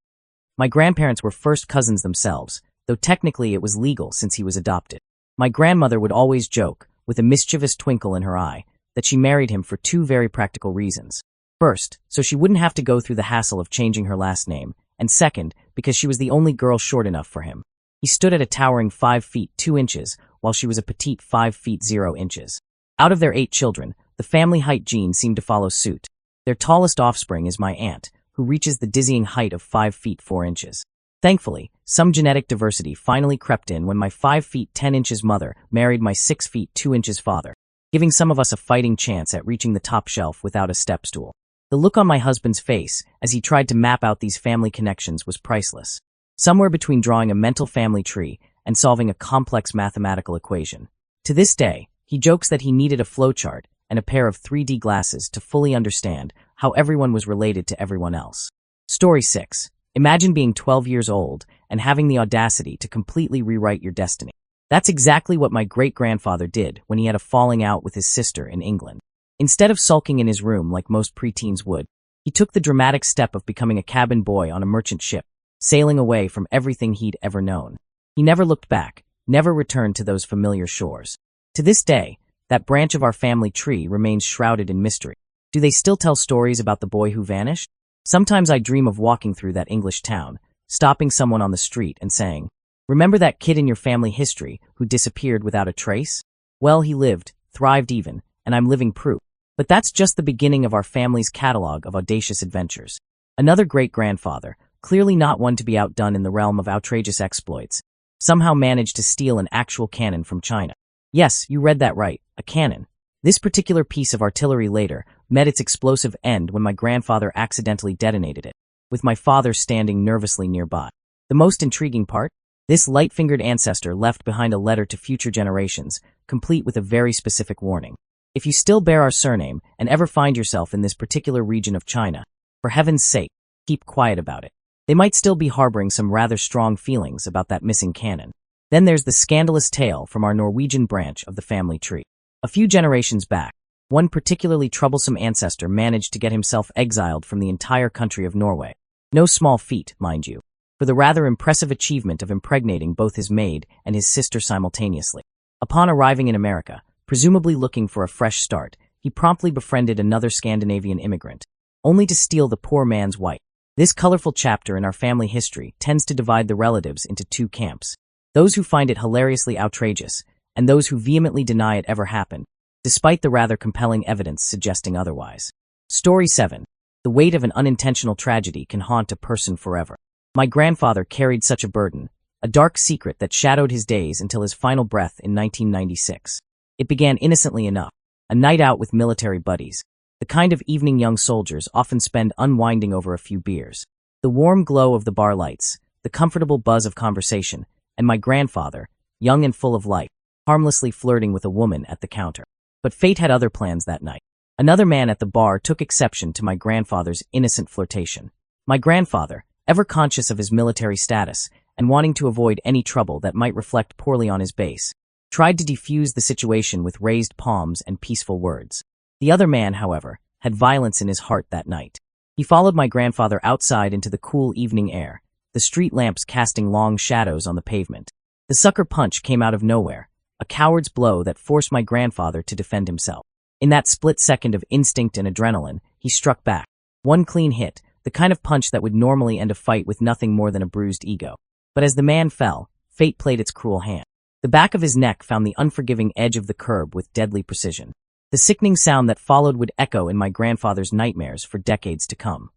My grandparents were first cousins themselves, though technically it was legal since he was adopted. My grandmother would always joke, with a mischievous twinkle in her eye, that she married him for 2 very practical reasons. First, so she wouldn't have to go through the hassle of changing her last name, and second, because she was the only girl short enough for him. He stood at a towering 5 feet 2 inches, while she was a petite 5 feet 0 inches. Out of their 8 children, the family height gene seemed to follow suit. Their tallest offspring is my aunt, who reaches the dizzying height of 5 feet 4 inches. Thankfully, some genetic diversity finally crept in when my 5 feet 10 inches mother married my 6 feet 2 inches father, giving some of us a fighting chance at reaching the top shelf without a step stool. The look on my husband's face as he tried to map out these family connections was priceless. Somewhere between drawing a mental family tree and solving a complex mathematical equation. To this day, he jokes that he needed a flowchart and a pair of 3D glasses to fully understand how everyone was related to everyone else. Story 6. Imagine being 12 years old and having the audacity to completely rewrite your destiny. That's exactly what my great-grandfather did when he had a falling out with his sister in England. Instead of sulking in his room like most preteens would, he took the dramatic step of becoming a cabin boy on a merchant ship, sailing away from everything he'd ever known. He never looked back, never returned to those familiar shores. To this day, that branch of our family tree remains shrouded in mystery. Do they still tell stories about the boy who vanished? Sometimes I dream of walking through that English town, stopping someone on the street and saying, "Remember that kid in your family history who disappeared without a trace? Well, he lived, thrived even, and I'm living proof." But that's just the beginning of our family's catalog of audacious adventures. Another great-grandfather, clearly not one to be outdone in the realm of outrageous exploits, somehow managed to steal an actual cannon from China. Yes, you read that right, a cannon. This particular piece of artillery later met its explosive end when my grandfather accidentally detonated it, with my father standing nervously nearby. The most intriguing part? This light-fingered ancestor left behind a letter to future generations, complete with a very specific warning. If you still bear our surname and ever find yourself in this particular region of China, for heaven's sake, keep quiet about it. They might still be harboring some rather strong feelings about that missing cannon. Then there's the scandalous tale from our Norwegian branch of the family tree. A few generations back, one particularly troublesome ancestor managed to get himself exiled from the entire country of Norway. No small feat, mind you. for the rather impressive achievement of impregnating both his maid and his sister simultaneously. Upon arriving in America, presumably looking for a fresh start, he promptly befriended another Scandinavian immigrant, only to steal the poor man's wife. This colorful chapter in our family history tends to divide the relatives into two camps: those who find it hilariously outrageous, and those who vehemently deny it ever happened, despite the rather compelling evidence suggesting otherwise. Story 7. The weight of an unintentional tragedy can haunt a person forever. My grandfather carried such a burden, a dark secret that shadowed his days until his final breath in 1996. It began innocently enough, a night out with military buddies, the kind of evening young soldiers often spend unwinding over a few beers. The warm glow of the bar lights, the comfortable buzz of conversation, and my grandfather, young and full of life, harmlessly flirting with a woman at the counter. But fate had other plans that night. Another man at the bar took exception to my grandfather's innocent flirtation. My grandfather, ever conscious of his military status and wanting to avoid any trouble that might reflect poorly on his base, tried to defuse the situation with raised palms and peaceful words. The other man, however, had violence in his heart that night. He followed my grandfather outside into the cool evening air, the street lamps casting long shadows on the pavement. The sucker punch came out of nowhere, a coward's blow that forced my grandfather to defend himself. In that split second of instinct and adrenaline, he struck back. One clean hit, the kind of punch that would normally end a fight with nothing more than a bruised ego. But as the man fell, fate played its cruel hand. The back of his neck found the unforgiving edge of the curb with deadly precision. The sickening sound that followed would echo in my grandfather's nightmares for decades to come.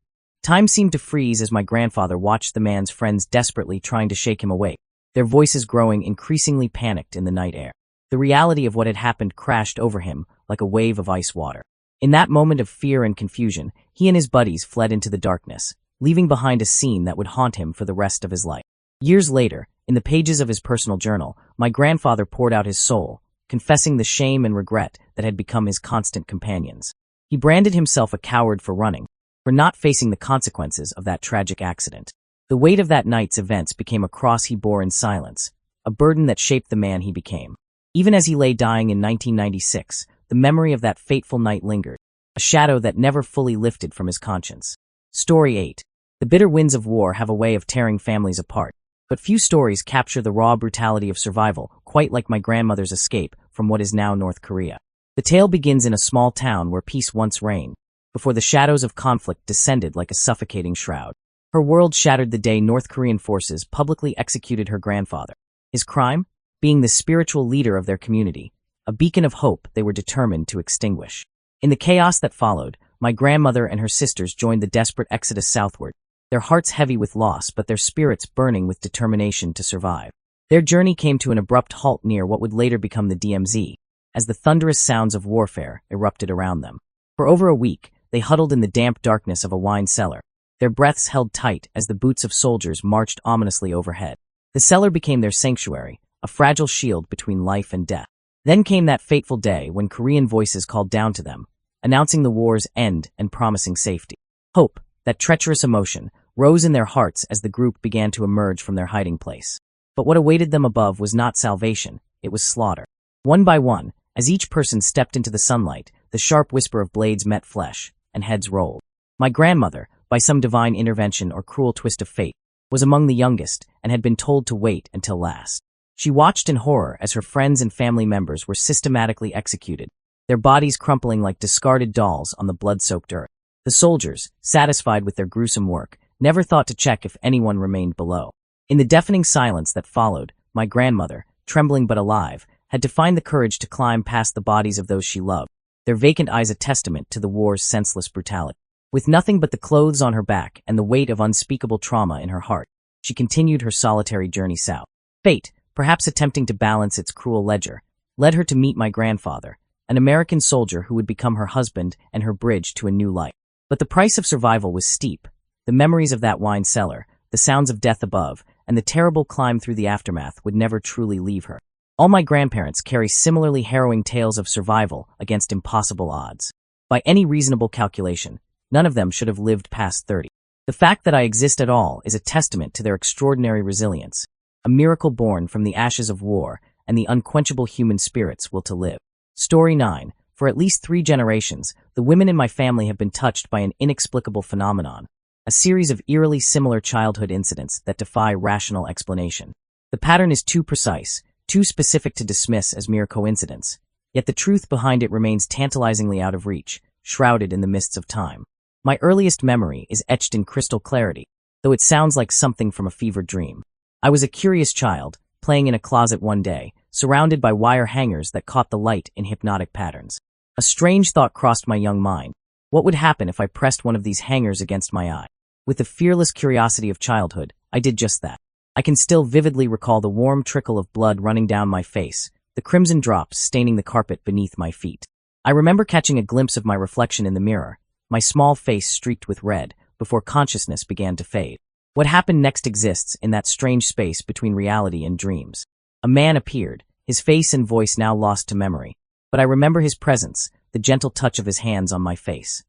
Time seemed to freeze as my grandfather watched the man's friends desperately trying to shake him awake, their voices growing increasingly panicked in the night air. The reality of what had happened crashed over him like a wave of ice water. In that moment of fear and confusion, he and his buddies fled into the darkness, leaving behind a scene that would haunt him for the rest of his life. Years later, in the pages of his personal journal, my grandfather poured out his soul, confessing the shame and regret that had become his constant companions. He branded himself a coward for running, for not facing the consequences of that tragic accident. The weight of that night's events became a cross he bore in silence, a burden that shaped the man he became. Even as he lay dying in 1996, the memory of that fateful night lingered, a shadow that never fully lifted from his conscience. Story 8. The bitter winds of war have a way of tearing families apart, but few stories capture the raw brutality of survival quite like my grandmother's escape from what is now North Korea. The tale begins in a small town where peace once reigned, before the shadows of conflict descended like a suffocating shroud. Her world shattered the day North Korean forces publicly executed her grandfather. His crime? Being the spiritual leader of their community, a beacon of hope they were determined to extinguish. In the chaos that followed, my grandmother and her sisters joined the desperate exodus southward, their hearts heavy with loss but their spirits burning with determination to survive. Their journey came to an abrupt halt near what would later become the DMZ, as the thunderous sounds of warfare erupted around them. For over a week, they huddled in the damp darkness of a wine cellar, their breaths held tight as the boots of soldiers marched ominously overhead. The cellar became their sanctuary, a fragile shield between life and death. Then came that fateful day when Korean voices called down to them, announcing the war's end and promising safety. Hope, that treacherous emotion, rose in their hearts as the group began to emerge from their hiding place. But what awaited them above was not salvation, it was slaughter. One by one, as each person stepped into the sunlight, the sharp whisper of blades met flesh, and heads rolled. My grandmother, by some divine intervention or cruel twist of fate, was among the youngest and had been told to wait until last. She watched in horror as her friends and family members were systematically executed, their bodies crumpling like discarded dolls on the blood-soaked earth. The soldiers, satisfied with their gruesome work, never thought to check if anyone remained below. In the deafening silence that followed, my grandmother, trembling but alive, had to find the courage to climb past the bodies of those she loved, their vacant eyes a testament to the war's senseless brutality. With nothing but the clothes on her back and the weight of unspeakable trauma in her heart, she continued her solitary journey south. Fate, perhaps attempting to balance its cruel ledger, led her to meet my grandfather, an American soldier who would become her husband and her bridge to a new life. But the price of survival was steep. The memories of that wine cellar, the sounds of death above, and the terrible climb through the aftermath would never truly leave her. All my grandparents carry similarly harrowing tales of survival against impossible odds. By any reasonable calculation, none of them should have lived past 30. The fact that I exist at all is a testament to their extraordinary resilience, a miracle born from the ashes of war and the unquenchable human spirit's will to live. Story 9. For at least 3 generations, the women in my family have been touched by an inexplicable phenomenon, a series of eerily similar childhood incidents that defy rational explanation. The pattern is too precise, too specific to dismiss as mere coincidence, yet the truth behind it remains tantalizingly out of reach, shrouded in the mists of time. My earliest memory is etched in crystal clarity, though it sounds like something from a fevered dream. I was a curious child, playing in a closet one day, surrounded by wire hangers that caught the light in hypnotic patterns. A strange thought crossed my young mind. What would happen if I pressed one of these hangers against my eye? With the fearless curiosity of childhood, I did just that. I can still vividly recall the warm trickle of blood running down my face, the crimson drops staining the carpet beneath my feet. I remember catching a glimpse of my reflection in the mirror, my small face streaked with red, before consciousness began to fade. What happened next exists in that strange space between reality and dreams. A man appeared, his face and voice now lost to memory, but I remember his presence, the gentle touch of his hands on my face.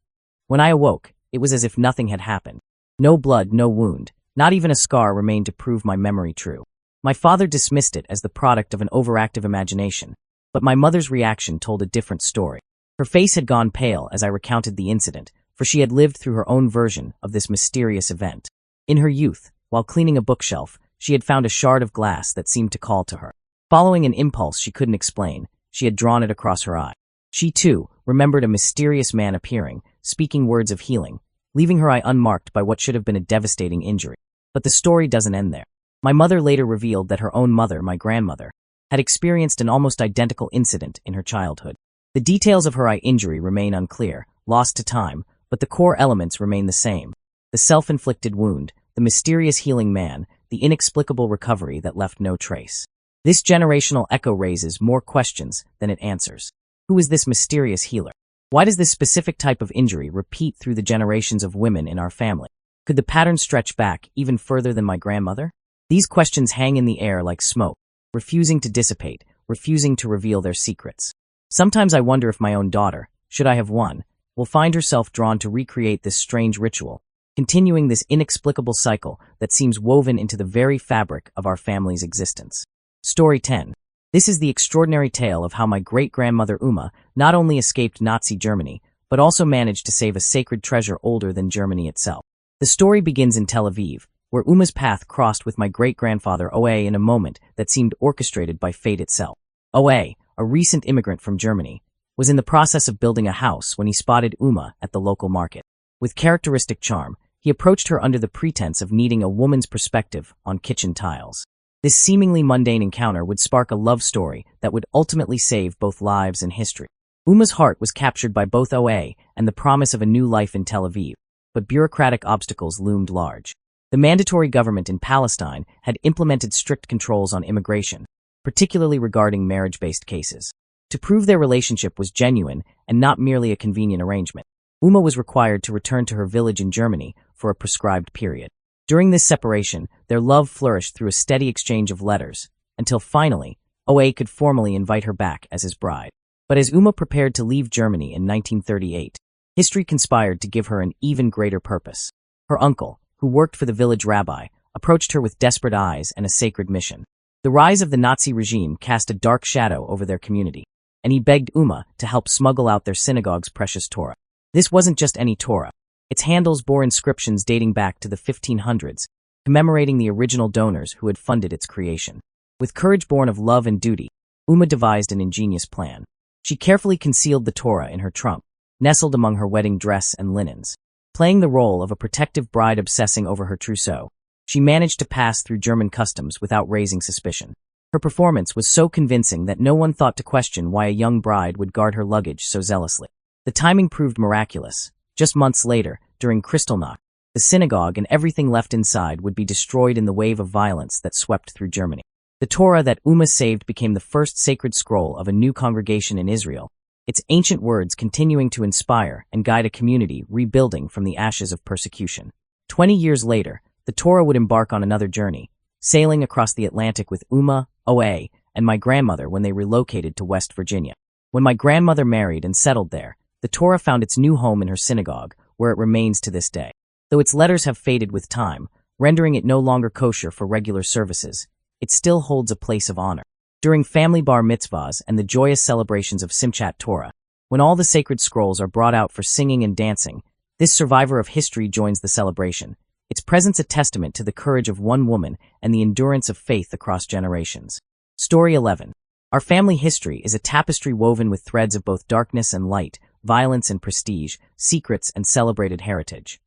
When I awoke, it was as if nothing had happened. No blood, no wound, not even a scar remained to prove my memory true. My father dismissed it as the product of an overactive imagination, but my mother's reaction told a different story. Her face had gone pale as I recounted the incident, for she had lived through her own version of this mysterious event. In her youth, while cleaning a bookshelf, she had found a shard of glass that seemed to call to her. Following an impulse she couldn't explain, she had drawn it across her eye. She, too, remembered a mysterious man appearing, speaking words of healing, leaving her eye unmarked by what should have been a devastating injury. But the story doesn't end there. My mother later revealed that her own mother, my grandmother, had experienced an almost identical incident in her childhood. The details of her eye injury remain unclear, lost to time, but the core elements remain the same. The self-inflicted wound, the mysterious healing man, the inexplicable recovery that left no trace. This generational echo raises more questions than it answers. Who is this mysterious healer? Why does this specific type of injury repeat through the generations of women in our family? Could the pattern stretch back even further than my grandmother? These questions hang in the air like smoke, refusing to dissipate, refusing to reveal their secrets. Sometimes I wonder if my own daughter, should I have one, will find herself drawn to recreate this strange ritual, continuing this inexplicable cycle that seems woven into the very fabric of our family's existence. Story 10. This is the extraordinary tale of how my great-grandmother Uma not only escaped Nazi Germany, but also managed to save a sacred treasure older than Germany itself. The story begins in Tel Aviv, where Uma's path crossed with my great-grandfather Oe in a moment that seemed orchestrated by fate itself. Oe, a recent immigrant from Germany, was in the process of building a house when he spotted Uma at the local market. With characteristic charm, he approached her under the pretense of needing a woman's perspective on kitchen tiles. This seemingly mundane encounter would spark a love story that would ultimately save both lives and history. Uma's heart was captured by both Oe and the promise of a new life in Tel Aviv, but bureaucratic obstacles loomed large. The mandatory government in Palestine had implemented strict controls on immigration, particularly regarding marriage-based cases. To prove their relationship was genuine and not merely a convenient arrangement, Uma was required to return to her village in Germany for a prescribed period. During this separation, their love flourished through a steady exchange of letters, until finally, Oe could formally invite her back as his bride. But as Uma prepared to leave Germany in 1938, history conspired to give her an even greater purpose. Her uncle, who worked for the village rabbi, approached her with desperate eyes and a sacred mission. The rise of the Nazi regime cast a dark shadow over their community, and he begged Uma to help smuggle out their synagogue's precious Torah. This wasn't just any Torah. Its handles bore inscriptions dating back to the 1500s, commemorating the original donors who had funded its creation. With courage born of love and duty, Uma devised an ingenious plan. She carefully concealed the Torah in her trunk, nestled among her wedding dress and linens. Playing the role of a protective bride obsessing over her trousseau, she managed to pass through German customs without raising suspicion. Her performance was so convincing that no one thought to question why a young bride would guard her luggage so zealously. The timing proved miraculous. Just months later, during Kristallnacht, the synagogue and everything left inside would be destroyed in the wave of violence that swept through Germany. The Torah that Uma saved became the first sacred scroll of a new congregation in Israel, its ancient words continuing to inspire and guide a community rebuilding from the ashes of persecution. 20 years later, the Torah would embark on another journey, sailing across the Atlantic with Uma, Oe, and my grandmother when they relocated to West Virginia. When my grandmother married and settled there, the Torah found its new home in her synagogue, where it remains to this day. Though its letters have faded with time, rendering it no longer kosher for regular services, it still holds a place of honor. During family bar mitzvahs and the joyous celebrations of Simchat Torah, when all the sacred scrolls are brought out for singing and dancing, This survivor of history joins the celebration, its presence a testament to the courage of one woman and the endurance of faith across generations. Story 11. Our family history is a tapestry woven with threads of both darkness and light, violence and prestige, secrets and celebrated heritage.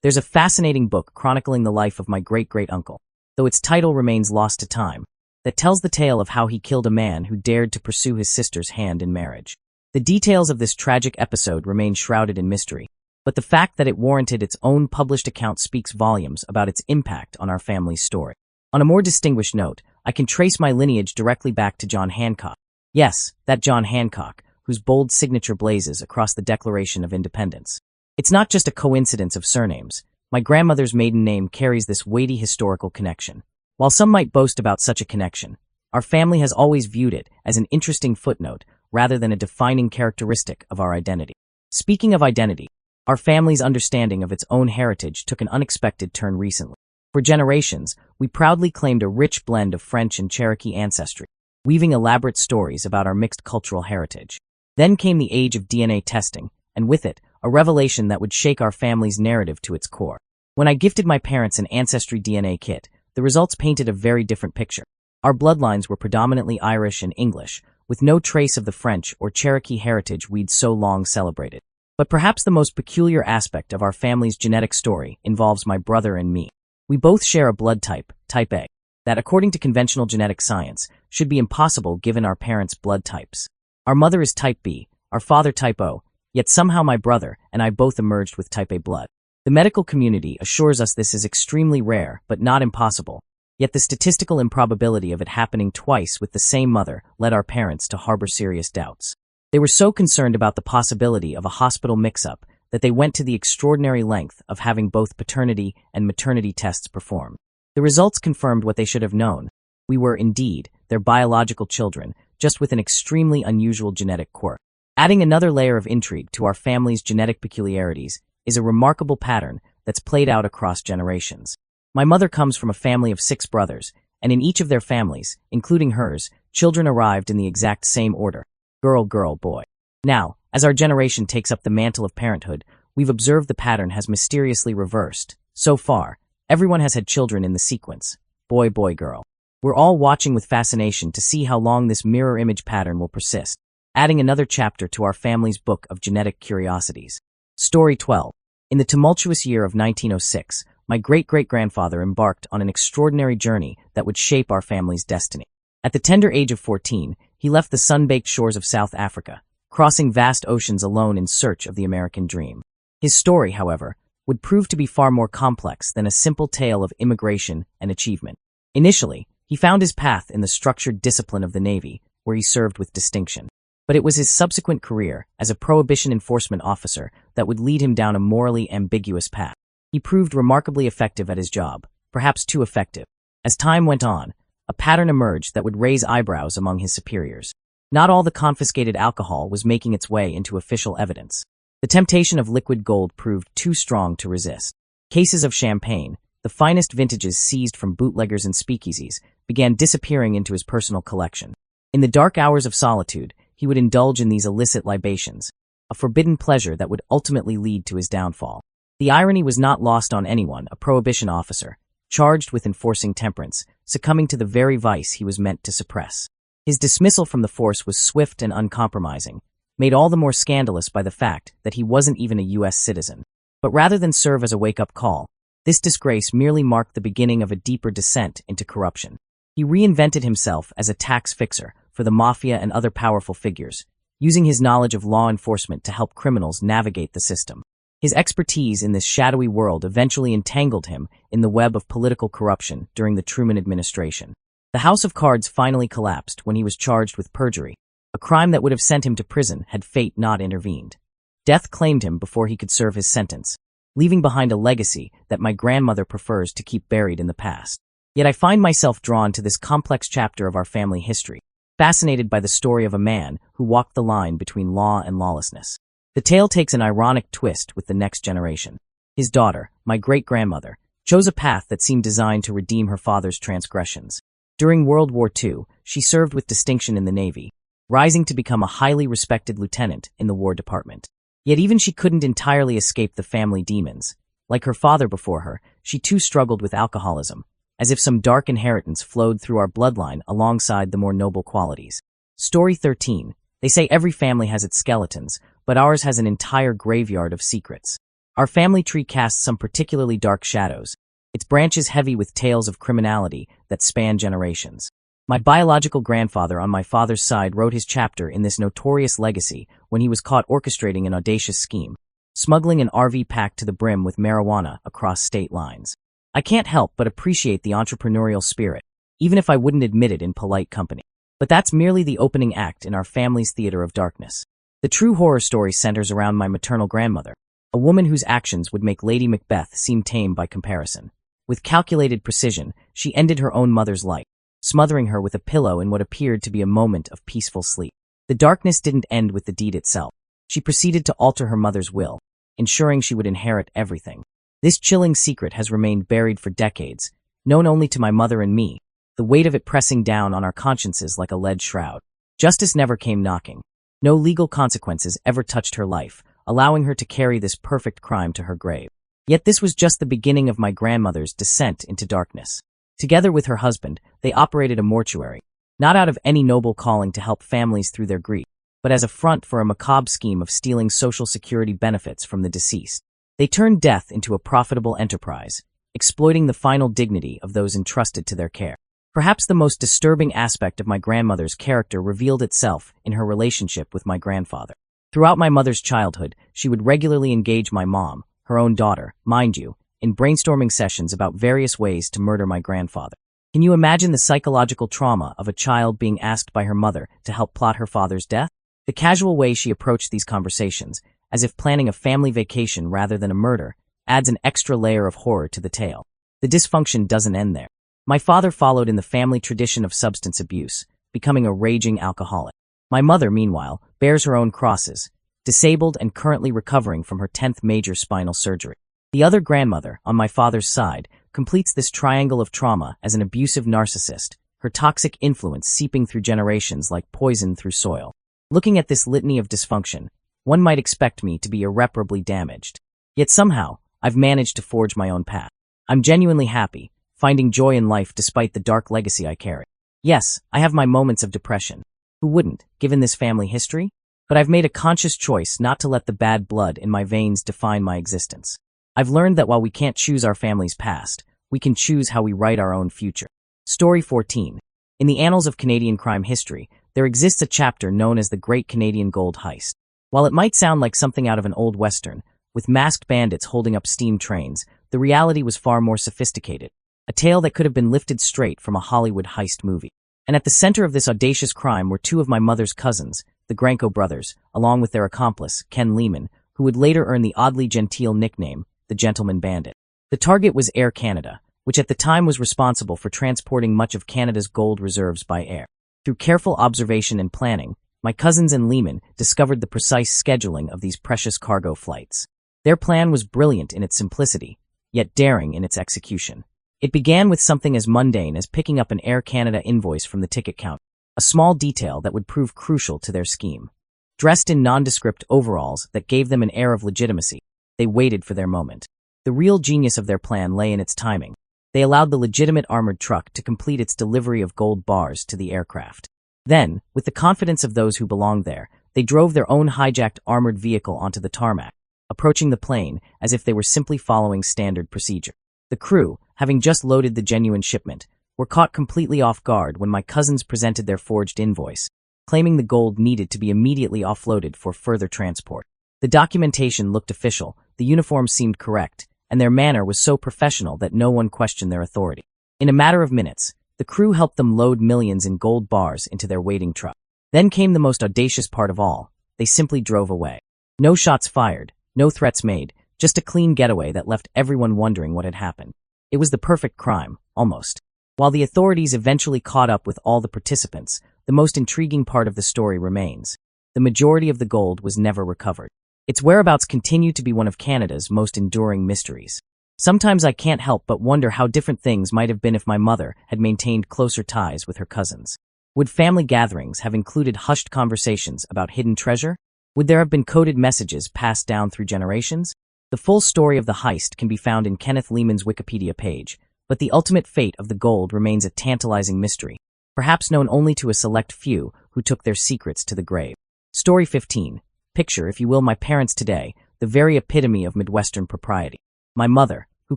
There's a fascinating book chronicling the life of my great-great-uncle, though its title remains lost to time, that tells the tale of how he killed a man who dared to pursue his sister's hand in marriage. The details of this tragic episode remain shrouded in mystery, but the fact that it warranted its own published account speaks volumes about its impact on our family's story. On a more distinguished note, I can trace my lineage directly back to John Hancock. Yes, that John Hancock, whose bold signature blazes across the Declaration of Independence. It's not just a coincidence of surnames. My grandmother's maiden name carries this weighty historical connection. While some might boast about such a connection, our family has always viewed it as an interesting footnote rather than a defining characteristic of our identity. Speaking of identity, our family's understanding of its own heritage took an unexpected turn recently. For generations, we proudly claimed a rich blend of French and Cherokee ancestry, weaving elaborate stories about our mixed cultural heritage. Then came the age of DNA testing, and with it, a revelation that would shake our family's narrative to its core. When I gifted my parents an Ancestry DNA kit, the results painted a very different picture. Our bloodlines were predominantly Irish and English, with no trace of the French or Cherokee heritage we'd so long celebrated. But perhaps the most peculiar aspect of our family's genetic story involves my brother and me. We both share a blood type, type A, that according to conventional genetic science, should be impossible given our parents' blood types. Our mother is type B, our father type O, yet somehow my brother and I both emerged with type A blood. The medical community assures us this is extremely rare, but not impossible. Yet the statistical improbability of it happening twice with the same mother led our parents to harbor serious doubts. They were so concerned about the possibility of a hospital mix-up that they went to the extraordinary length of having both paternity and maternity tests performed. The results confirmed what they should have known. We were, indeed, their biological children, just with an extremely unusual genetic quirk. Adding another layer of intrigue to our family's genetic peculiarities is a remarkable pattern that's played out across generations. My mother comes from a family of 6 brothers, and in each of their families, including hers, children arrived in the exact same order: girl, girl, boy. Now, as our generation takes up the mantle of parenthood, we've observed the pattern has mysteriously reversed. So far, everyone has had children in the sequence: boy, boy, girl. We're all watching with fascination to see how long this mirror image pattern will persist, adding another chapter to our family's book of genetic curiosities. Story 12. In the tumultuous year of 1906, my great-great-grandfather embarked on an extraordinary journey that would shape our family's destiny. At the tender age of 14, he left the sun-baked shores of South Africa, crossing vast oceans alone in search of the American dream. His story, however, would prove to be far more complex than a simple tale of immigration and achievement. Initially, he found his path in the structured discipline of the Navy, where he served with distinction. But it was his subsequent career as a prohibition enforcement officer that would lead him down a morally ambiguous path. He proved remarkably effective at his job, perhaps too effective. As time went on, a pattern emerged that would raise eyebrows among his superiors. Not all the confiscated alcohol was making its way into official evidence. The temptation of liquid gold proved too strong to resist. Cases of champagne, the finest vintages seized from bootleggers and speakeasies, began disappearing into his personal collection. In the dark hours of solitude, he would indulge in these illicit libations, a forbidden pleasure that would ultimately lead to his downfall. The irony was not lost on anyone, a prohibition officer, charged with enforcing temperance, succumbing to the very vice he was meant to suppress. His dismissal from the force was swift and uncompromising, made all the more scandalous by the fact that he wasn't even a U.S. citizen. But rather than serve as a wake-up call, this disgrace merely marked the beginning of a deeper descent into corruption. He reinvented himself as a tax fixer for the mafia and other powerful figures, using his knowledge of law enforcement to help criminals navigate the system. His expertise in this shadowy world eventually entangled him in the web of political corruption during the Truman administration. The House of Cards finally collapsed when he was charged with perjury, a crime that would have sent him to prison had fate not intervened. Death claimed him before he could serve his sentence, leaving behind a legacy that my grandmother prefers to keep buried in the past. Yet I find myself drawn to this complex chapter of our family history, fascinated by the story of a man who walked the line between law and lawlessness. The tale takes an ironic twist with the next generation. His daughter, my great-grandmother, chose a path that seemed designed to redeem her father's transgressions. During World War II, she served with distinction in the Navy, rising to become a highly respected lieutenant in the War Department. Yet even she couldn't entirely escape the family demons. Like her father before her, she too struggled with alcoholism, as if some dark inheritance flowed through our bloodline alongside the more noble qualities. Story 13. They say every family has its skeletons, but ours has an entire graveyard of secrets. Our family tree casts some particularly dark shadows, its branches heavy with tales of criminality that span generations. My biological grandfather on my father's side wrote his chapter in this notorious legacy when he was caught orchestrating an audacious scheme, smuggling an RV packed to the brim with marijuana across state lines. I can't help but appreciate the entrepreneurial spirit, even if I wouldn't admit it in polite company. But that's merely the opening act in our family's theater of darkness. The true horror story centers around my maternal grandmother, a woman whose actions would make Lady Macbeth seem tame by comparison. With calculated precision, she ended her own mother's life, smothering her with a pillow in what appeared to be a moment of peaceful sleep. The darkness didn't end with the deed itself. She proceeded to alter her mother's will, ensuring she would inherit everything. This chilling secret has remained buried for decades, known only to my mother and me, the weight of it pressing down on our consciences like a lead shroud. Justice never came knocking. No legal consequences ever touched her life, allowing her to carry this perfect crime to her grave. Yet this was just the beginning of my grandmother's descent into darkness. Together with her husband, they operated a mortuary, not out of any noble calling to help families through their grief, but as a front for a macabre scheme of stealing Social Security benefits from the deceased. They turned death into a profitable enterprise, exploiting the final dignity of those entrusted to their care. Perhaps the most disturbing aspect of my grandmother's character revealed itself in her relationship with my grandfather. Throughout my mother's childhood, she would regularly engage my mom, her own daughter, mind you, in brainstorming sessions about various ways to murder my grandfather. Can you imagine the psychological trauma of a child being asked by her mother to help plot her father's death? The casual way she approached these conversations, as if planning a family vacation rather than a murder, adds an extra layer of horror to the tale. The dysfunction doesn't end there. My father followed in the family tradition of substance abuse, becoming a raging alcoholic. My mother, meanwhile, bears her own crosses, disabled and currently recovering from her 10th major spinal surgery. The other grandmother, on my father's side, completes this triangle of trauma as an abusive narcissist, her toxic influence seeping through generations like poison through soil. Looking at this litany of dysfunction, one might expect me to be irreparably damaged. Yet somehow, I've managed to forge my own path. I'm genuinely happy, finding joy in life despite the dark legacy I carry. Yes, I have my moments of depression. Who wouldn't, given this family history? But I've made a conscious choice not to let the bad blood in my veins define my existence. I've learned that while we can't choose our family's past, we can choose how we write our own future. Story 14. In the annals of Canadian crime history, there exists a chapter known as the Great Canadian Gold Heist. While it might sound like something out of an old western, with masked bandits holding up steam trains, the reality was far more sophisticated. A tale that could have been lifted straight from a Hollywood heist movie. And at the center of this audacious crime were two of my mother's cousins, the Granco brothers, along with their accomplice, Ken Lehman, who would later earn the oddly genteel nickname, the Gentleman Bandit. The target was Air Canada, which at the time was responsible for transporting much of Canada's gold reserves by air. Through careful observation and planning, my cousins and Lehman discovered the precise scheduling of these precious cargo flights. Their plan was brilliant in its simplicity, yet daring in its execution. It began with something as mundane as picking up an Air Canada invoice from the ticket counter, a small detail that would prove crucial to their scheme. Dressed in nondescript overalls that gave them an air of legitimacy, they waited for their moment. The real genius of their plan lay in its timing. They allowed the legitimate armored truck to complete its delivery of gold bars to the aircraft. Then, with the confidence of those who belonged there, they drove their own hijacked armored vehicle onto the tarmac, approaching the plane as if they were simply following standard procedure. The crew, having just loaded the genuine shipment, were caught completely off guard when my cousins presented their forged invoice, claiming the gold needed to be immediately offloaded for further transport. The documentation looked official, the uniform seemed correct, and their manner was so professional that no one questioned their authority. In a matter of minutes, the crew helped them load millions in gold bars into their waiting truck. Then came the most audacious part of all. They simply drove away. No shots fired, no threats made, just a clean getaway that left everyone wondering what had happened. It was the perfect crime, almost. While the authorities eventually caught up with all the participants, the most intriguing part of the story remains. The majority of the gold was never recovered. Its whereabouts continue to be one of Canada's most enduring mysteries. Sometimes I can't help but wonder how different things might have been if my mother had maintained closer ties with her cousins. Would family gatherings have included hushed conversations about hidden treasure? Would there have been coded messages passed down through generations? The full story of the heist can be found in Kenneth Lehman's Wikipedia page, but the ultimate fate of the gold remains a tantalizing mystery, perhaps known only to a select few who took their secrets to the grave. Story 15. Picture, if you will, my parents today, the very epitome of Midwestern propriety. My mother, who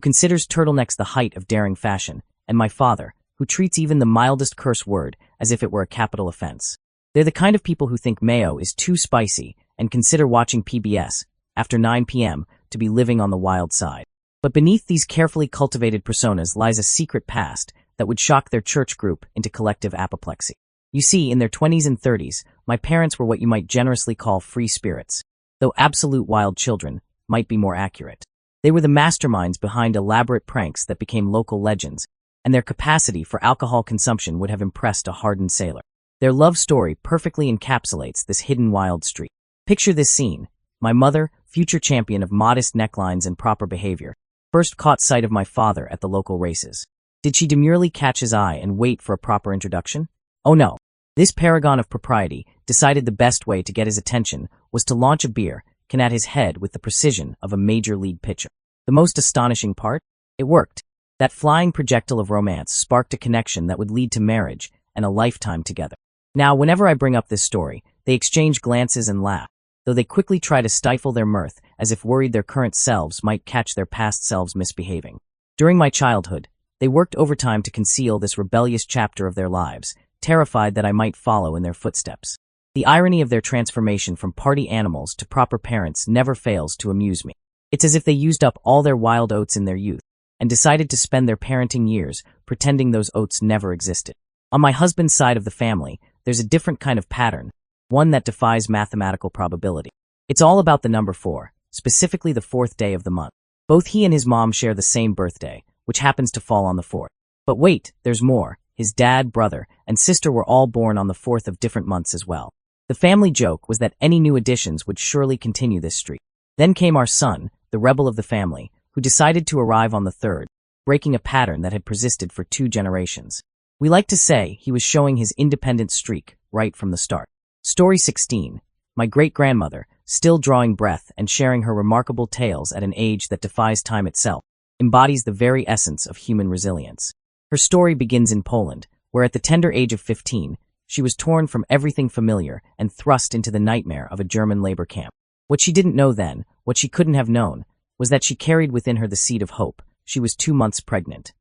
considers turtlenecks the height of daring fashion, and my father, who treats even the mildest curse word as if it were a capital offense. They're the kind of people who think mayo is too spicy and consider watching PBS after 9 p.m. to be living on the wild side. But beneath these carefully cultivated personas lies a secret past that would shock their church group into collective apoplexy. You see, in their 20s and 30s, my parents were what you might generously call free spirits, though absolute wild children might be more accurate. They were the masterminds behind elaborate pranks that became local legends, and their capacity for alcohol consumption would have impressed a hardened sailor. Their love story perfectly encapsulates this hidden wild streak. Picture this scene. My mother, future champion of modest necklines and proper behavior, first caught sight of my father at the local races. Did she demurely catch his eye and wait for a proper introduction? Oh no. This paragon of propriety decided the best way to get his attention was to launch a beer can at his head with the precision of a major league pitcher. The most astonishing part? It worked. That flying projectile of romance sparked a connection that would lead to marriage and a lifetime together. Now, whenever I bring up this story, they exchange glances and laugh, though they quickly try to stifle their mirth as if worried their current selves might catch their past selves misbehaving. During my childhood, they worked overtime to conceal this rebellious chapter of their lives, terrified that I might follow in their footsteps. The irony of their transformation from party animals to proper parents never fails to amuse me. It's as if they used up all their wild oats in their youth and decided to spend their parenting years pretending those oats never existed. On my husband's side of the family, there's a different kind of pattern, one that defies mathematical probability. It's all about the number 4, specifically the 4th day of the month. Both he and his mom share the same birthday, which happens to fall on the 4th. But wait, there's more. His dad, brother, and sister were all born on the 4th of different months as well. The family joke was that any new additions would surely continue this streak. Then came our son, the rebel of the family, who decided to arrive on the 3rd, breaking a pattern that had persisted for 2 generations. We like to say he was showing his independent streak right from the start. Story 16. My great-grandmother, still drawing breath and sharing her remarkable tales at an age that defies time itself, embodies the very essence of human resilience. Her story begins in Poland, where at the tender age of 15, she was torn from everything familiar and thrust into the nightmare of a German labor camp. What she didn't know then, what she couldn't have known, was that she carried within her the seed of hope. She was 2 months pregnant.